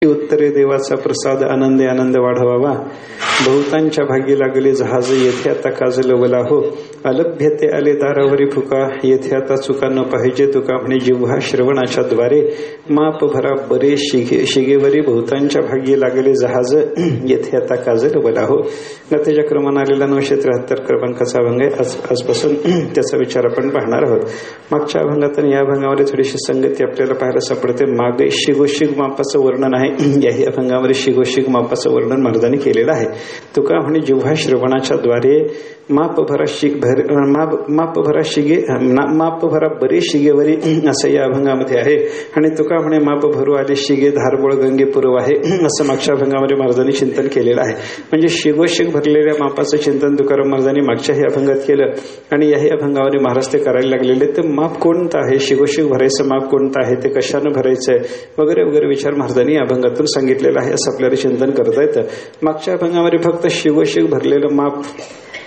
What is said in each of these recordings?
उत्तरे देवाचा प्रसाद आनंदे आनंद वाढवावा. बहुतांच्या भागी लागले जहाज येथे आता काजल वला हो. अलभ्य ते आले दारावरी फुका येथे आता चुका न पाहिजे तुका म्हणे जिव्हा श्रवणाच्या द्वारे माप भरा बरे शिगेवरी बहुतांच्या भागी लागले जहाज येथे आता काजल वला हो. गतेच्या क्रमाने आलेला 973 क्रमांकाचा अभंग आहे. आजपासून त्याचा विचार आपण पाहणार आहोत. मागच्या अभंगात आणि या अभंगामध्ये थोडीशी संगती आपल्याला पाहायला सापडते. मागे शिगोशिग मापाचं वर्णन आहे. याही अभंगामध्ये शिगोशिग मापाचं वर्णन महाराजांनी केलेलं आहे. तुका म्हणे जिव्हा श्रवणाच्या द्वारे माप भरा बरे शिगेवरी असं या अभंगामध्ये आहे. आणि तुका म्हणे माप भरू आले शिगे धारबोळ गंगे पूर्व आहे असं मागच्या अभंगामध्ये महाराजांनी चिंतन केलेलं आहे. म्हणजे शिगोशिग भरलेल्या मापाचं चिंतन तुकाराम महाराजांनी मागच्याही अभंगात केलं आणि याही अभंगामध्ये महाराज ते करायला लागलेले. तर माप कोणतं आहे, शिगोशिग भरायचं माप कोणतं आहे, ते कशानं भरायचं आहे वगैरे वगैरे विचार महाराजांनी अभंगातून सांगितलेला आहे असं आपल्याला चिंतन करता येतं. मागच्या अभंगामध्ये फक्त शिगोशिग भरलेलं माप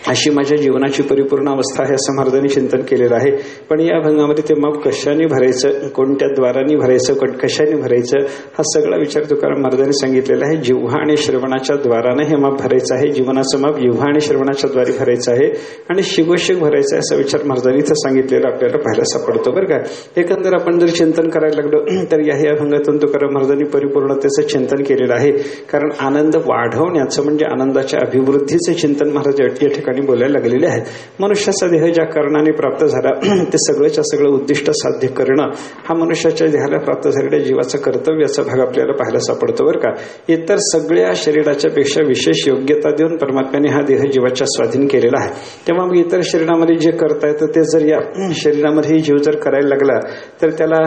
अशी माझ्या जीवनाची परिपूर्ण अवस्था आहे असं महाराजांनी चिंतन केलेलं आहे. पण या अभंगामध्ये ते माप कशाने भरायचं, कोणत्या द्वारांनी भरायचं, कशाने भरायचं हा सगळा विचार तुकाराम महाराजांनी सांगितलेला आहे. जिव्हा आणि श्रवणाच्या द्वाराने हे माप भरायचं आहे. जीवनाचं माप जिव्हा आणि श्रवणाच्या द्वारे भरायचं आहे आणि शिगोशिग भरायचं आहे असा विचार महाराजांनी इथं सांगितलेला आपल्याला पाहायला सापडतो बरं का. एकंदर आपण जर चिंतन करायला लागलो तर याही अभंगातून तुकाराम महाराजांनी परिपूर्णतेचं चिंतन केलेलं आहे. कारण आनंद वाढवण्याचं म्हणजे आनंदाच्या अभिवृद्धीचे चिंतन महाराज या ठिकाणी बोलायला लागलेले आहेत. मनुष्याचा देह ज्या कारणाने प्राप्त झाला ते सगळंच्या सगळं उद्दिष्ट साध्य करणं हा मनुष्याच्या देहाला प्राप्त झालेल्या जीवाचा कर्तव्याचा भाग आपल्याला पाहायला सापडतो बरं का. इतर सगळ्या शरीराच्या पेक्षा विशेष योग्यता देऊन परमात्म्याने हा देह जीवाच्या स्वाधीन केलेला आहे. तेव्हा मग इतर शरीरामध्ये जे करता येतं ते जर या शरीरामध्ये जीव जर करायला लागला तर त्याला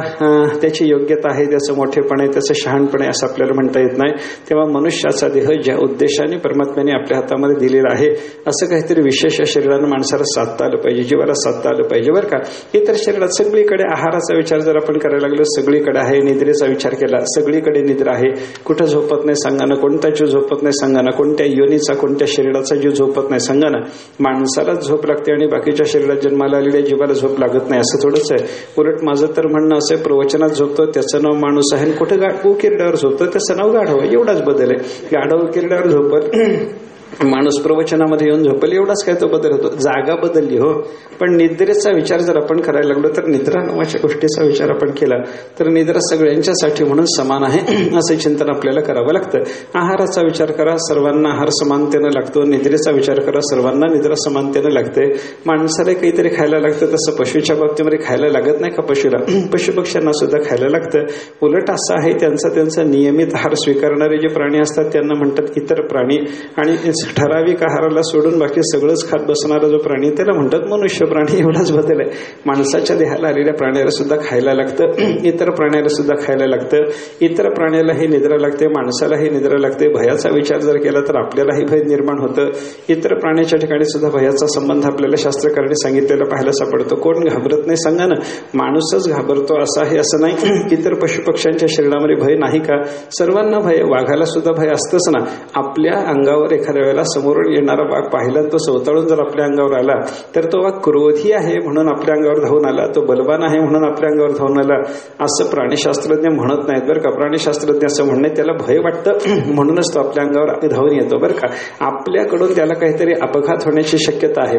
त्याची योग्यता आहे, त्याचं मोठेपण आहे, त्याचं शहाणपण आहे असं आपल्याला म्हणता येत नाही. तेव्हा मनुष्याचा देह ज्या उद्देशाने परमात्म्याने आपल्या हातामध्ये दिलेला आहे असं काहीतरी विशेष शरीरानं माणसाला साधता आलं पाहिजे, जीवाला साधता आलं पाहिजे बरं का. इतर शरीरात सगळीकडे आहाराचा विचार जर आपण करायला लागलो सगळीकडे आहे. निद्रेचा विचार केला सगळीकडे निद्रा आहे. कुठं झोपत नाही सांगाना, कोणता जीव झोपत नाही सांगाना, कोणत्या योनीचा कोणत्या शरीराचा जीव झोपत नाही सांगाना. माणसालाच झोप लागते आणि बाकीच्या शरीरात जन्माला आलेल्या जीवाला झोप लागत नाही असं थोडंच आहे. उलट माझं तर म्हणणं असं आहे, प्रवचनात झोपतो त्याचं नाव माणूस आहे, कुठं किरड्यावर झोपतो त्याचं नाव गाढव आहे. एवढाच बदल आहे. गाढव किरड्यावर झोपत माणूस प्रवचनामध्ये येऊन झोपल एवढाच काय तो बदल होतो. जागा बदलली हो. पण निद्रेचा विचार जर आपण करायला लागलो तर निद्रा नावाच्या गोष्टीचा विचार आपण केला तर निद्रा सगळ्यांच्यासाठी म्हणून समान आहे असं चिंतन आपल्याला करावं लागतं. आहाराचा विचार करा, सर्वांना आहार समानतेनं लागतो. निद्रेचा विचार करा, सर्वांना निद्रा समानतेनं लागते. माणसाला काहीतरी खायला लागतं तसं पशुच्या बाबतीमध्ये खायला लागत नाही का पशुला? पशुपक्ष्यांना सुद्धा खायला लागतं. उलट असं आहे त्यांचा नियमित आहार स्वीकारणारे जे प्राणी असतात त्यांना म्हणतात इतर प्राणी. आणि ठराविक आहाराला सोडून बाकी सगळंच खात बसणारा जो प्राणी त्याला म्हणतात मनुष्य प्राणी. एवढाच बदल आहे. माणसाच्या देहाला आलेल्या प्राण्याला सुद्धा खायला लागतं, इतर प्राण्याला सुद्धा खायला लागतं. इतर प्राण्यालाही निद्रा लागते, माणसालाही निद्रा लागते. भयाचा विचार जर केला तर आपल्यालाही भय निर्माण होतं. इतर प्राण्याच्या ठिकाणी सुद्धा भयाचा संबंध आपल्याला शास्त्रकारांनी सांगितलेला पाहायला सापडतो. कोण घाबरत नाही सांगा ना? माणूसच घाबरतो असं आहे असं नाही. इतर पशुपक्ष्यांच्या शरीरामध्ये भय नाही का? सर्वांना भय. वाघाला सुद्धा भय असतंच ना. आपल्या अंगावर एखाद्या वेळेला समोरून येणारा वाघ पाहिला तो सवताळून जर आपल्या अंगावर आला तर तो वाघ क्रोधी आहे म्हणून आपल्या अंगावर धावून आला, तो बलवान आहे म्हणून आपल्या अंगावर धावून आला असं प्राणीशास्त्रज्ञ म्हणत नाहीत बरं का. प्राणीशास्त्रज्ञ असं म्हणणे त्याला भय वाटतं म्हणूनच तो आपल्या अंगावर धावून येतो बरं का. आपल्याकडून त्याला काहीतरी अपघात होण्याची शक्यता आहे,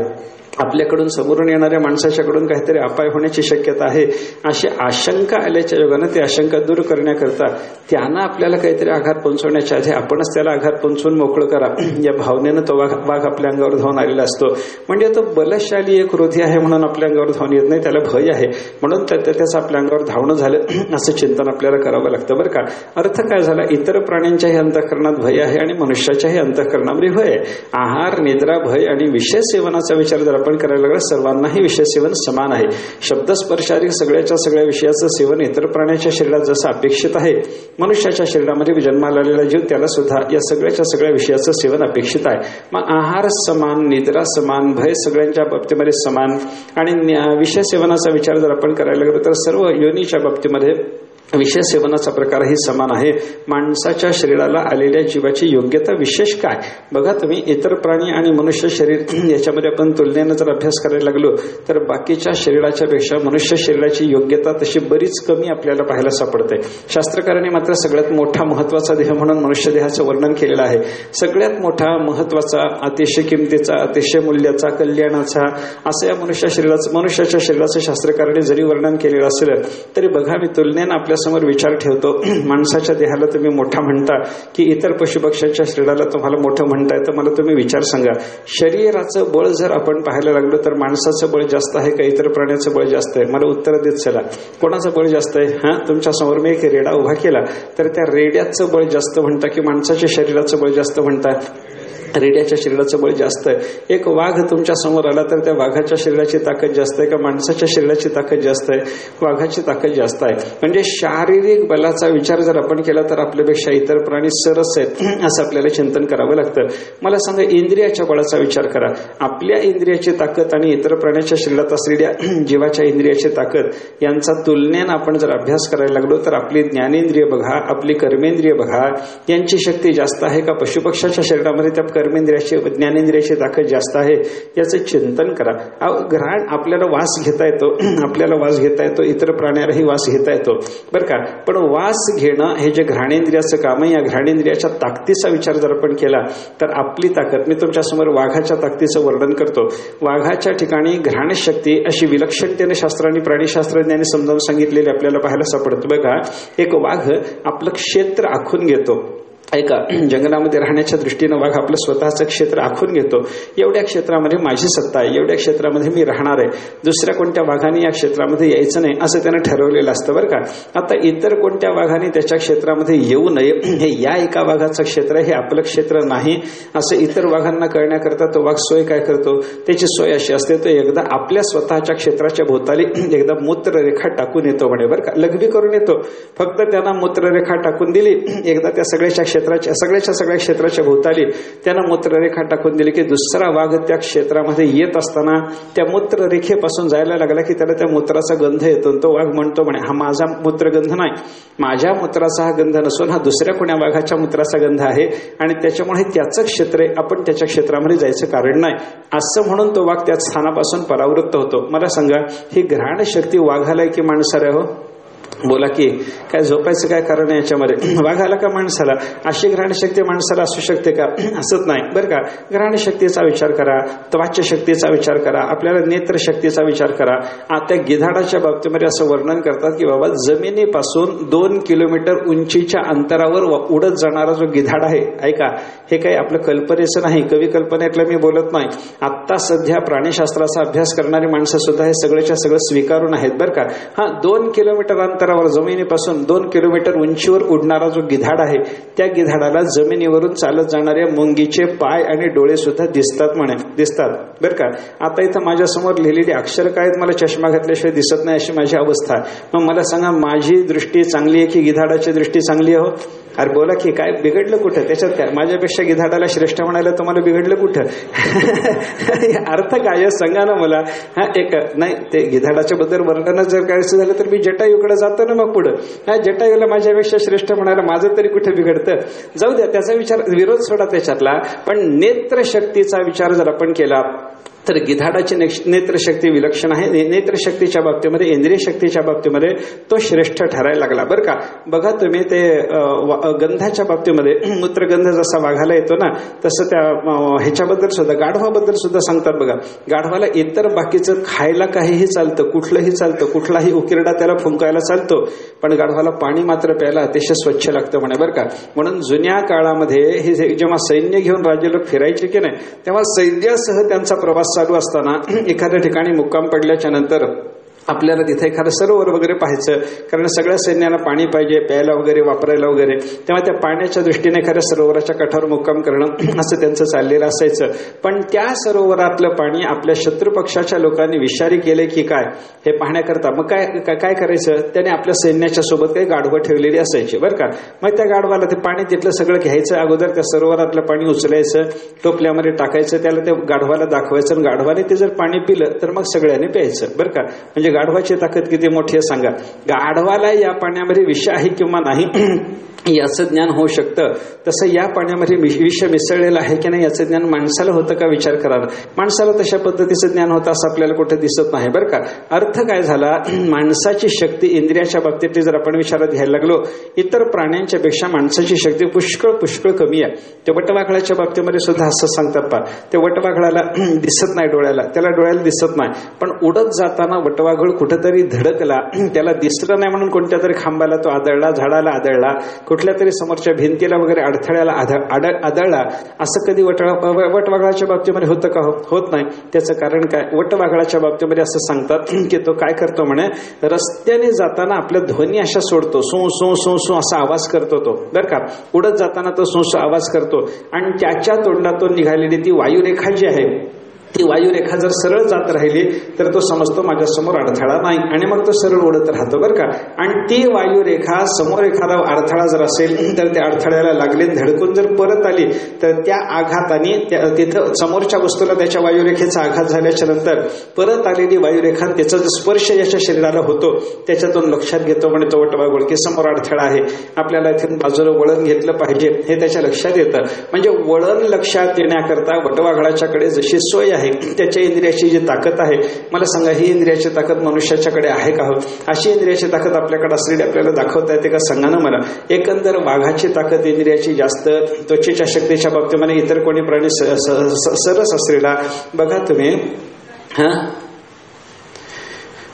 आपल्याकडून समोरून येणाऱ्या माणसाच्याकडून काहीतरी अपाय होण्याची शक्यता आहे अशी आशंका आल्याच्या योगानं ती आशंका दूर करण्याकरता त्यांना आपल्याला काहीतरी आघात पोहोचवण्याच्या आधी आपणच त्याला आघात पोहोचवून मोकळं करा या भावनेनं तो वाघ आपल्या अंगावर धावून आलेला असतो. म्हणजे तो बलशाली एक क्रोधी आहे म्हणून आपल्या अंगावर धावून येत नाही, त्याला भय आहे म्हणून त्याचं आपल्या अंगावर धावणं झालं असं चिंतन आपल्याला करावं लागतं बरं का. अर्थ काय झाला? इतर प्राण्यांच्याही अंतःकरणात भय आहे आणि मनुष्याच्याही अंतःकरणामध्ये भय आहे. आहार, निद्रा, भय आणि विषय सेवनाचा विचार जर आपण करायला लागला सर्वांनाही विषय सेवन समान आहे. शब्दस्पर्शाधिक सगळ्याच्या सगळ्या विषयाचं सेवन इतर प्राण्याच्या शरीरात जसं अपेक्षित आहे मनुष्याच्या शरीरामध्ये जन्माला आलेला जीव त्याला सुद्धा या सगळ्याच्या सगळ्या विषयाचं सेवन अपेक्षित आहे. मग आहार समान, निद्रा समान, भय सगळ्यांच्या बाबतीमध्ये समान आणि विषय सेवनाचा विचार जर आपण करायला लागलो तर सर्व योनीच्या बाबतीमध्ये विषय सेवनाचा प्रकारही समान आहे. माणसाच्या शरीराला आलेल्या जीवाची योग्यता विशेष काय? बघा तुम्ही, इतर प्राणी आणि मनुष्य शरीर याच्यामध्ये आपण तुलनेनं जर अभ्यास करायला लागलो तर बाकीच्या शरीराच्या पेक्षा मनुष्य शरीराची योग्यता तशी बरीच कमी आपल्याला पाहायला सापडते. शास्त्रकारांनी मात्र सगळ्यात मोठा महत्वाचा देह म्हणून मनुष्य देहाचं वर्णन केलेलं आहे. सगळ्यात मोठा महत्वाचा, अतिशय किमतीचा, अतिशय मूल्याचा, कल्याणाचा असं या मनुष्याच्या शरीराचं शास्त्रकारांनी जरी वर्णन केलेलं असेल तरी बघा, मी तुलनेनं आपल्या समोर विचार ठेवतो. माणसाच्या देहाला तुम्ही मोठा म्हणता की इतर पशुपक्ष्यांच्या शरीराला तुम्हाला मोठं म्हणताय, तर मला तुम्ही विचार सांगा. शरीराचं बळ जर आपण पाहायला लागलो तर माणसाचं बळ जास्त आहे का इतर प्राण्याचं बळ जास्त आहे? मला उत्तर देत चला. कोणाचं बळ जास्त आहे? तुमच्या समोर मी एक रेडा उभा केला तर त्या रेड्याचं बळ जास्त म्हणता की माणसाच्या शरीराचं बळ जास्त म्हणता? रेड्याच्या शरीराचं बळ जास्त आहे. एक वाघ तुमच्या समोर आला तर त्या वाघाच्या शरीराची ताकद जास्त आहे का माणसाच्या शरीराची ताकद जास्त आहे? वाघाची ताकद जास्त आहे. म्हणजे शारीरिक बलाचा विचार जर आपण केला तर आपल्यापेक्षा इतर प्राणी सरस आहेत असं आपल्याला चिंतन करावं लागतं. मला सांगा, इंद्रियाच्या बळाचा विचार करा. आपल्या इंद्रियाची ताकद आणि इतर प्राण्याच्या शरीरात असलेल्या जीवाच्या इंद्रियाची ताकद यांचा तुलनेनं आपण जर अभ्यास करायला लागलो तर आपली ज्ञानेंद्रिय बघा, आपली कर्मेंद्रिय बघा, यांची शक्ती जास्त आहे का पशुपक्षाच्या शरीरामध्ये त्या कर्मेंद्रियाची, ज्ञानेंद्रियाची ताकद जास्त आहे? याचं चिंतन करा. घ्राण आपल्याला वास घेता येतो, आपल्याला वास घेता येतो, इतर प्राण्यालाही वास घेता येतो बरं का. पण वास घेणं हे जे घ्राणेंद्रियाचं काम आहे, या घ्राणेंद्रियाच्या ताकदीचा विचार जर आपण केला तर आपली ताकद, मी तुमच्यासमोर वाघाच्या ताकदीचं वर्णन करतो. वाघाच्या ठिकाणी घ्राणशक्ती अशी विलक्षणतेने शास्त्रांनी, प्राणीशास्त्रज्ञांनी समजावून सांगितलेली आपल्याला पाहायला सापडतं. बघा, एक वाघ आपलं क्षेत्र आखून घेतो. ऐका, जंगलामध्ये राहण्याच्या दृष्टीनं वाघ आपलं स्वतःचं क्षेत्र आखून घेतो. एवढ्या क्षेत्रामध्ये माझी सत्ता आहे, एवढ्या क्षेत्रामध्ये मी राहणार आहे, दुसऱ्या कोणत्या वाघाने या क्षेत्रामध्ये यायचं नाही असं त्यानं ठरवलेलं असतं बरं का. आता इतर कोणत्या वाघाने त्याच्या क्षेत्रामध्ये येऊ नये, हे या एका वाघाचं क्षेत्र आहे, हे आपलं क्षेत्र नाही असं इतर वाघांना कळण्याकरता तो वाघ सोय काय करतो? त्याची सोय अशी असते, तो एकदा आपल्या स्वतःच्या क्षेत्राच्या भोवताली एकदा मूत्ररेखा टाकून येतो म्हणे बरं का. लघवी करून येतो, फक्त त्यांना मूत्ररेखा टाकून दिली एकदा त्या सगळ्या क्षेत्राच्या भोवताली त्यानं मूत्ररेखा टाकून दिली की दुसरा वाघ त्या क्षेत्रामध्ये येत असताना त्या मूत्ररेखेपासून जायला लागला की त्याला त्या मूत्राचा गंध येतो. तो वाघ म्हणतो म्हणे, हा माझा मूत्रगंध नाही, माझ्या मूत्राचा हा गंध नसून हा दुसऱ्या कोण्या वाघाच्या मूत्राचा गंध आहे आणि त्याच्यामुळे त्याचं क्षेत्र आहे, आपण त्याच्या क्षेत्रामध्ये जायचं कारण नाही असं म्हणून तो वाघ त्या स्थानापासून परावृत्त होतो. मला सांगा, ही घ्राण शक्ती वाघाला की माणसाला? हो बोला की, काय झोपायचं काय कारण आहे याच्यामध्ये? वाघाला का माणसाला? अशी ग्रहणशक्ती माणसाला असू शकते का? असंच नाही बरं का. ग्रहणशक्तीचा विचार करा, वाच्य शक्तीचा विचार करा, आपल्याला नेत्रशक्तीचा विचार करा. आता गिधाडाच्या बाबतीमध्ये असं वर्णन करतात की बाबा, जमिनीपासून 2 किलोमीटर उंचीच्या अंतरावर उडत जाणारा जो गिधाड आहे, ऐका, हे काही आपलं कल्पनेचं नाही, कवी कल्पनेतलं मी बोलत नाही. आत्ता सध्या प्राणीशास्त्राचा अभ्यास करणारी माणसं सुद्धा हे सगळ्याच्या सगळं स्वीकारून आहेत बरं का. 2 किलोमीटर अंतरावर जमिनीपासून 2 किलोमीटर उंचीवर उडणारा जो गिधाड आहे, त्या गिधाडाला जमिनीवरून चालत जाणाऱ्या मुंगीचे पाय आणि डोळे सुद्धा दिसतात बरं का. आता इथं माझ्यासमोर लिहिलेली अक्षर काय आहेत, मला चष्मा घातल्याशिवाय दिसत नाही अशी माझी अवस्था आहे. मग मला सांगा, माझी दृष्टी चांगली आहे की गिधाडाची दृष्टी चांगली आहे? हो अरे बोला की, काय बिघडलं कुठं? त्याच्यात काय, माझ्यापेक्षा गिधाडाला श्रेष्ठ म्हणायला तुम्हाला बिघडलं कुठं? अर्थ काय सांगा ना मला. एक नाही, ते गिधाडाच्या बद्दल वर्णन जर करायचं झालं तर मी जटायूकडे जातो ना मग पुढं. जटायूला माझ्यापेक्षा श्रेष्ठ म्हणायला माझं तरी कुठे बिघडतं? जाऊ द्या, त्याचा विचार, विरोध सोडा त्याच्यातला. पण नेत्रशक्तीचा विचार जर आपण केला तर गिधाडाची नेत्रशक्ती विलक्षण आहे. नेत्रशक्तीच्या बाबतीमध्ये, इंद्रिय शक्तीच्या बाबतीमध्ये तो श्रेष्ठ ठरायला लागला बरं का. बघा तुम्ही, ते गंधाच्या बाबतीमध्ये मूत्रगंध जसा वाघाला येतो ना, तसं त्या ह्याच्याबद्दल सुद्धा, गाढवाबद्दल सुद्धा सांगतात बघा. गाढवाला इतर बाकीचं खायला काहीही चालतं, कुठलंही चालतं, कुठलाही उकिरडा त्याला फुंकायला चालतो, पण गाढवाला पाणी मात्र प्यायला अतिशय स्वच्छ लागतं म्हणे बरं का. म्हणून जुन्या काळामध्ये हे जेव्हा सैन्य घेऊन राज्य लोक फिरायचे की नाही, तेव्हा सैन्यासह त्यांचा प्रवास चालू असताना एखाद्या ठिकाणी मुक्काम पडल्याच्या नंतर आपल्याला तिथे एखादं सरोवर वगैरे पाहायचं, कारण सगळ्या सैन्याला पाणी पाहिजे प्यायला वगैरे, वापरायला वगैरे. तेव्हा त्या पाण्याच्या दृष्टीने एखाद्या सरोवराच्या काठावर मुक्काम करणं असं त्यांचं चाललेलं असायचं. पण त्या सरोवरातलं पाणी आपल्या शत्रुपक्षाच्या लोकांनी विषारी केले की काय हे पाहण्याकरता मग काय करायचं, त्याने आपल्या सैन्याच्या सोबत काही गाढवं ठेवलेली असायची बरं का. मग त्या गाढवाला ते पाणी तिथलं सगळं घ्यायचं, अगोदर त्या सरोवरातलं पाणी उचलायचं, टोपल्यामध्ये टाकायचं, त्याला ते गाढवाला दाखवायचं, आणि गाढवाने ते जर पाणी पिलं तर मग सगळ्यांनी प्यायचं बरं का. म्हणजे गाढवाची ताकद किती मोठी आहे सांगा. गाढवाला या पाण्यामध्ये विष आहे किंवा नाही याचं ज्ञान होऊ शकतं, तसं या पाण्यामध्ये विष मिसळलेलं आहे की नाही याचं ज्ञान माणसाला होतं का विचार करा. माणसाला तशा पद्धतीचं ज्ञान होतं असं आपल्याला कुठे दिसत नाही बरं का. अर्थ काय झाला, माणसाची शक्ती इंद्रियाच्या बाबतीत जर आपण विचारात घ्यायला लागलो, इतर प्राण्यांच्या पेक्षा माणसाची शक्ती पुष्कळ कमी आहे. ते वटवाघळाच्या बाबतीमध्ये सुद्धा असं सांगतात पा, ते वटवाघळाला दिसत नाही डोळ्याला, त्याला डोळ्याला दिसत नाही, पण उडत जाताना वटवाघळ कुठेतरी धडकला, त्याला दिसलं नाही म्हणून कोणत्या तरी खांबाला तो आदळला, झाडाला आदळला, कुठल्या तरी समोरच्या भिंतीला वगैरे अडथळ्याला आदळला. असं कधी वटवाघळाच्या बाबतीमध्ये होतं का? होत नाही. त्याचं कारण काय, वटवाघळाच्या बाबतीमध्ये असं सांगतात की तो काय करतो म्हणे, रस्त्याने जाताना आपल्या ध्वनी अशा सोडतो, सो सो सो सो असा आवाज करतो तो बरं का. उडत जाताना तो सो सो आवाज करतो आणि त्याच्या तोंडातून निघालेली ती वायुरेखा जी आहे, ती वायुरेखा जर सरळ जात राहिली तर तो समजतो माझ्यासमोर अडथळा नाही आणि मग तो सरळ उडत राहतो बरं का. आणि ती वायुरेखा समोर एखादा अडथळा जर असेल तर त्या अडथळ्याला लागले, धडकून जर परत आली तर त्या आघाताने तिथं समोरच्या वस्तूला त्याच्या वायुरेखेचा आघात झाल्याच्या नंतर परत आलेली वायुरेखा त्याचा जो स्पर्श याच्या शरीराला होतो त्याच्यातून लक्षात घेतो म्हणजे तो वटवाघूळ की समोर अडथळा आहे, आपल्याला इथून बाजूला वळण घेतलं पाहिजे हे त्याच्या लक्षात येतं. म्हणजे वळण लक्षात येण्याकरता वटवाघळाच्याकडे जशी सोय आहे, त्याच्या इंद्रियाची जी ताकद आहे, मला सांगा ही इंद्रियाची ताकद मनुष्याच्याकडे आहे का? अशी इंद्रियाची ताकद आपल्याकडे असलेली आपल्याला दाखवता येते का सांगा ना मला. एकंदर वाघाची ताकद इंद्रियाची जास्त, त्वचेच्या शक्तीच्या बाबतीमध्ये इतर कोणी प्राणी सरस असलेला बघा तुम्ही.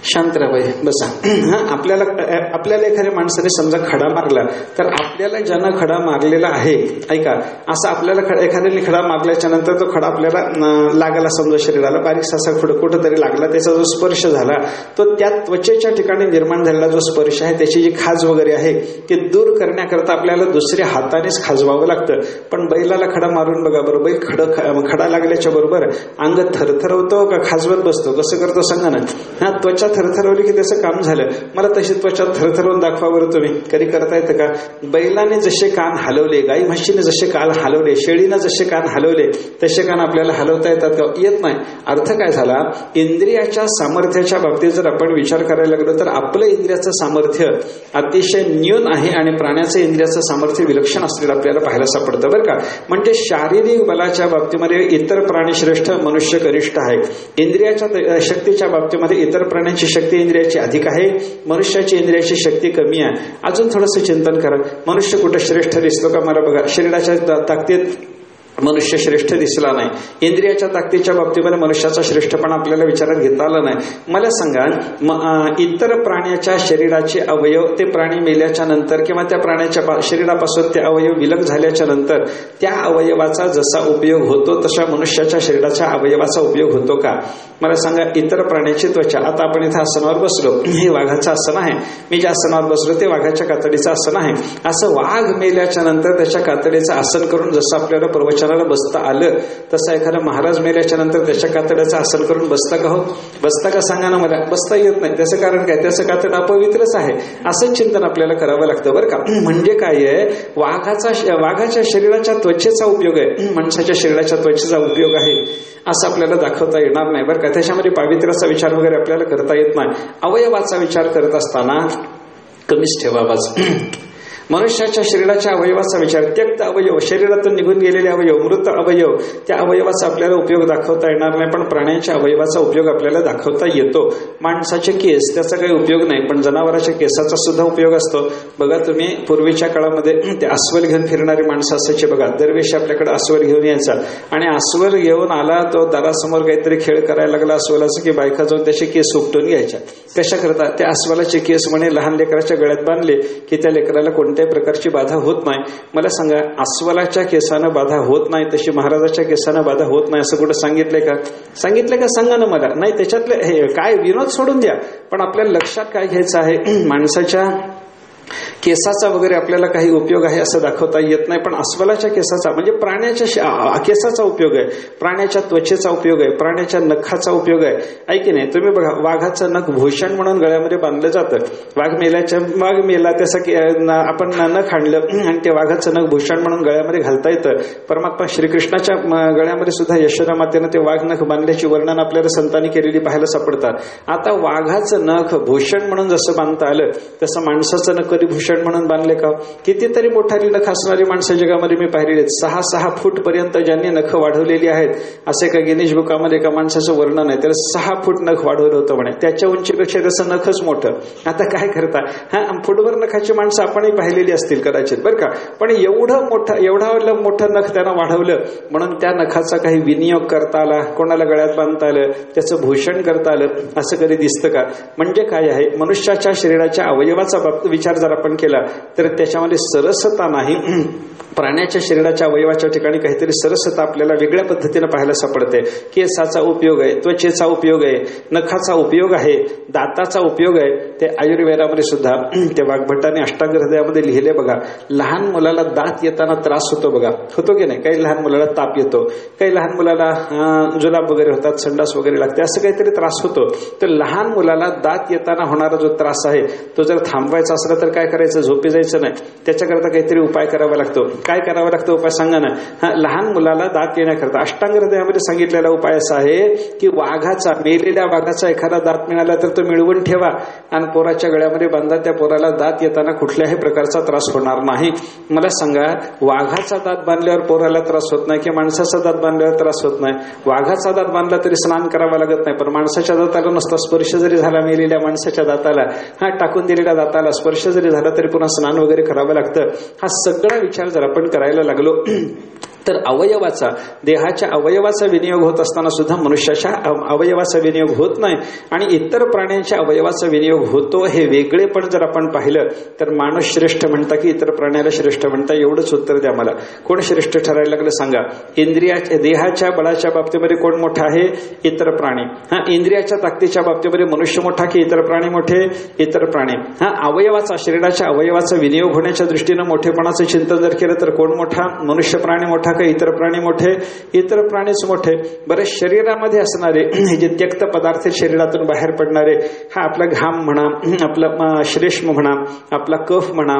शांतराबाई बसा. आपल्याला एखाद्या माणसाने समजा खडा मारला तर आपल्याला ज्यानं खडा मारलेला आहे, ऐका, असं आपल्याला एखाद्याने खडा मारल्याच्या नंतर तो खडा आपल्याला लागला समजा शरीराला, बारीकसा असा कुठंतरी लागला, त्याचा जो स्पर्श झाला तो त्या त्वचेच्या ठिकाणी निर्माण झालेला जो स्पर्श आहे त्याची जी खाज वगैरे आहे ती दूर करण्याकरता आपल्याला दुसऱ्या हातानेच खाजवावं लागतं. पण बैलाला खडा मारून बघा बरं, बैल खडा लागल्याच्या बरोबर अंग थरथरवतो का खाजवत बसतो? कसं करतो सांगा ना. त्वचा थरथरवली की त्याचं काम झालं. मला तशी त्वचा थरथरवून दाखवा बरं तुम्ही, कधी करता येतं का? बैलाने जसे कान हलवले, गाई म्हशीने जसे कान हलवले, शेळीनं जसे कान हलवले तसे कान आपल्याला हलवता येतात का? येत नाही. अर्थ काय झाला, इंद्रियाच्या सामर्थ्याच्या बाबतीत जर आपण विचार करायला लागलो तर आपलं इंद्रियाचं सामर्थ्य अतिशय न्यून आहे आणि प्राण्याचं इंद्रियाचं सामर्थ्य विलक्षण असलेलं आपल्याला पाहायला सापडतं बरं का. म्हणजे शारीरिक बलाच्या बाबतीमध्ये इतर प्राणी श्रेष्ठ, मनुष्य कनिष्ठ आहे. इंद्रियाच्या शक्तीच्या बाबतीमध्ये इतर प्राण्यांची शक्ती इंद्रियाची अधिक आहे, मनुष्याची इंद्रियाची शक्ती कमी आहे. अजून थोडंसं चिंतन करा, मनुष्य कुठं श्रेष्ठ दिसतो का मला बघा. शरीराच्या ताकदीत मनुष्य श्रेष्ठ दिसला नाही, इंद्रियाच्या ताकदीच्या बाबतीमध्ये मनुष्याचा श्रेष्ठपणा आपल्याला विचारात घेता आला नाही. मला सांगा, इतर प्राण्याच्या शरीराचे अवयव ते प्राणी मेल्याच्या नंतर किंवा त्या प्राण्याच्या शरीरापासून ते अवयव विलग झाल्याच्या नंतर त्या अवयवाचा जसा उपयोग होतो तशा मनुष्याच्या शरीराच्या अवयवाचा उपयोग होतो का? मला सांगा. इतर प्राण्याची त्वचा, आता आपण इथं आसनावर बसलो, हे वाघाचं आसन आहे, मी ज्या आसनावर बसलो ते वाघाच्या कातडीचं आसन आहे. असं वाघ मेल्याच्या नंतर त्याच्या कातडीचं आसन करून जसं आपल्याला प्रवचनाला बसता आलं तसं एखादा महाराज मेल्याच्या नंतर त्याच्या कातड्याचं आसन करून बसता का? हो, बसता का सांगा ना मला. बसता येत नाही. त्याचं कारण काय, त्याचं कातड अपवित्रच आहे. असं चिंतन आपल्याला करावं लागतं बरं का. म्हणजे काय आहे, वाघाच्या शरीराच्या त्वचेचा उपयोग आहे, माणसाच्या शरीराच्या त्वचेचा उपयोग आहे असं आपल्याला दाखवता येणार नाही बरं का. त्याच्यामध्ये पावित्र्याचा विचार वगैरे आपल्याला करता येत नाही. अवयवाचा विचार करत असताना कमीच ठेवावाच. मनुष्याच्या शरीराच्या अवयवाचा विचार, त्यक्त अवयव, शरीरातून निघून गेलेले अवयव, मृत अवयव, त्या अवयवाचा आपल्याला उपयोग दाखवता येणार नाही, पण प्राण्यांच्या अवयवाचा उपयोग आपल्याला दाखवता येतो. माणसाचे केस, त्याचा काही उपयोग नाही, पण जनावरांच्या केसाचा सुद्धा उपयोग असतो. बघा तुम्ही, पूर्वीच्या काळामध्ये ते अस्वल घेऊन फिरणारी माणसं असायची बघा. दरवेळी आपल्याकडे अस्वल घेऊन यायचा आणि अस्वल घेऊन आला तो दारासमोर काहीतरी खेळ करायला लागला अस्वलाचं की बायका जाऊन त्याचे केस उपटून घ्यायच्या. कशा करता? त्या अस्वलाचे केस म्हणे लहान लेकराच्या गळ्यात बांधले की त्या लेकराला कोणत्याही प्रकारची बाधा होत नाही. मला सांगा, अस्वलाच्या केसानं बाधा होत नाही तशी महाराजाच्या केसानं बाधा होत नाही असं कुठं सांगितलंय का? सांगितलंय का सांगा ना मला. नाही, त्याच्यातले हे काय विनोद सोडून द्या, पण आपल्याला लक्षात काय घ्यायचं आहे, माणसाच्या केसाचा वगैरे आपल्याला काही उपयोग आहे असं दाखवता येत नाही, पण अस्वलाच्या केसाचा म्हणजे प्राण्याच्या केसाचा उपयोग आहे, प्राण्याच्या त्वचेचा उपयोग आहे, प्राण्याच्या नखाचा उपयोग आहे. ऐकी नाही तुम्ही बघा, वाघाचं नख भूषण म्हणून गळ्यामध्ये बांधलं जातं. वाघ मेला त्याचं आपण नख आणलं आणि ते वाघाचं नख भूषण म्हणून गळ्यामध्ये घालता येतं. परमात्मा श्रीकृष्णाच्या गळ्यामध्ये सुद्धा यशोदा मातेनं ते वाघ नख बांधल्याची वर्णन आपल्याला संतांनी केलेली पाहायला सापडतात. आता वाघाचं नख भूषण म्हणून जसं बांधता आलं तसं माणसाचं नख कधी भूषण म्हणून बांधले का? कितीतरी मोठाली नख असणारी माणसं जगामध्ये मी पाहिलेली आहेत. 6 फूट पर्यंत ज्यांनी नख वाढवलेली आहेत, असे का गिनीज बुकामध्ये एका माणसाचं वर्णन आहे, त्याला 6 फूट नख वाढवलं होतं म्हणे. त्याच्या उंचीपेक्षा त्याचं नखच मोठं. आता काय करता, फुटभर नखाची माणसं आपणही पाहिलेली असतील कदाचित बरं का, पण एवढा मोठं नख त्यानं वाढवलं म्हणून त्या नखाचा काही विनियोग करता आला, कोणाला गळ्यात बांधता आलं, त्याचं भूषण करता आलं, असं कधी दिसतं का? म्हणजे काय आहे, मनुष्याच्या शरीराच्या अवयवाचा विचार जर आपण केला तर त्याच्यामध्ये सरसता नाही. प्राण्याच्या शरीराच्या अवयवाच्या ठिकाणी काहीतरी सरसता आपल्याला वेगळ्या पद्धतीने पाहायला सापडते. केसाचा उपयोग आहे, त्वचेचा उपयोग आहे, नखाचा उपयोग आहे, दाताचा उपयोग आहे. ते आयुर्वेदामध्ये सुद्धा ते वाग्भटाने अष्टांग हृदयामध्ये लिहिले बघा. लहान मुलाला दात येताना त्रास होतो बघा, होतो की नाही? काही लहान मुलाला ताप येतो, काही लहान मुलाला जुलाब वगैरे होतात, संडास वगैरे लागते, असं काहीतरी त्रास होतो. तर लहान मुलाला दात येताना होणारा जो त्रास आहे तो जर थांबवायचा असला तर काय करायचं? झोपी जायचं नाही, त्याच्याकरता काहीतरी उपाय करावा लागतो. काय करावा लागतो उपाय सांगा ना? लहान मुलाला दात येण्याकरता अष्टांग हृदयामध्ये सांगितलेला उपाय असा आहे की मेलेल्या वाघाचा एखादा दात मिळाला तर तो मिळवून ठेवा आणि पोराच्या गळ्यामध्ये बांधा. त्या पोराला दात येताना कुठल्याही प्रकारचा त्रास होणार नाही. मला सांगा, वाघाचा दात बांधल्यावर पोराला त्रास होत नाही की माणसाचा दात बांधल्यावर त्रास होत नाही? वाघाचा दात बांधला तरी स्नान करावं लागत नाही, पण माणसाच्या दाताला नसता स्पर्श जरी झाला मेलेल्या माणसाच्या दाताला, टाकून दिलेल्या दाताला स्पर्श जरी झाला तरी पुन्हा स्नान वगैरे करावं लागतं. हा सगळा विचार जर आपण करायला लागलो तर अवयवाचा, देहाच्या अवयवाचा विनियोग होत असताना सुद्धा मनुष्याच्या अवयवाचा विनियोग होत नाही आणि इतर प्राण्यांच्या अवयवाचा विनियोग होतो. हे वेगळेपण जर आपण पाहिलं तर माणूस श्रेष्ठ म्हणता की इतर प्राण्याला श्रेष्ठ म्हणता? एवढंच उत्तर द्या मला. कोण श्रेष्ठ ठरायला लागलं सांगा? देहाच्या बळाच्या बाबतीमध्ये कोण मोठा आहे? इतर प्राणी. इंद्रियाच्या ताकदीच्या बाबतीमध्ये मनुष्य मोठा की इतर प्राणी मोठे? इतर प्राणी. अवयवाचा, शरीराच्या अवयवाचा विनियोग होण्याच्या दृष्टीनं मोठेपणाचं चिंतन जर केलं तर कोण मोठा? मनुष्य प्राणी मोठा का इतर प्राणी मोठे? इतर प्राणीच मोठे. बरं, शरीरामध्ये असणारे हे जे त्यक्त पदार्थ शरीरातून बाहेर पडणारे, हा आपला घाम म्हणा, आपला श्लेष्म म्हणा, आपला कफ म्हणा,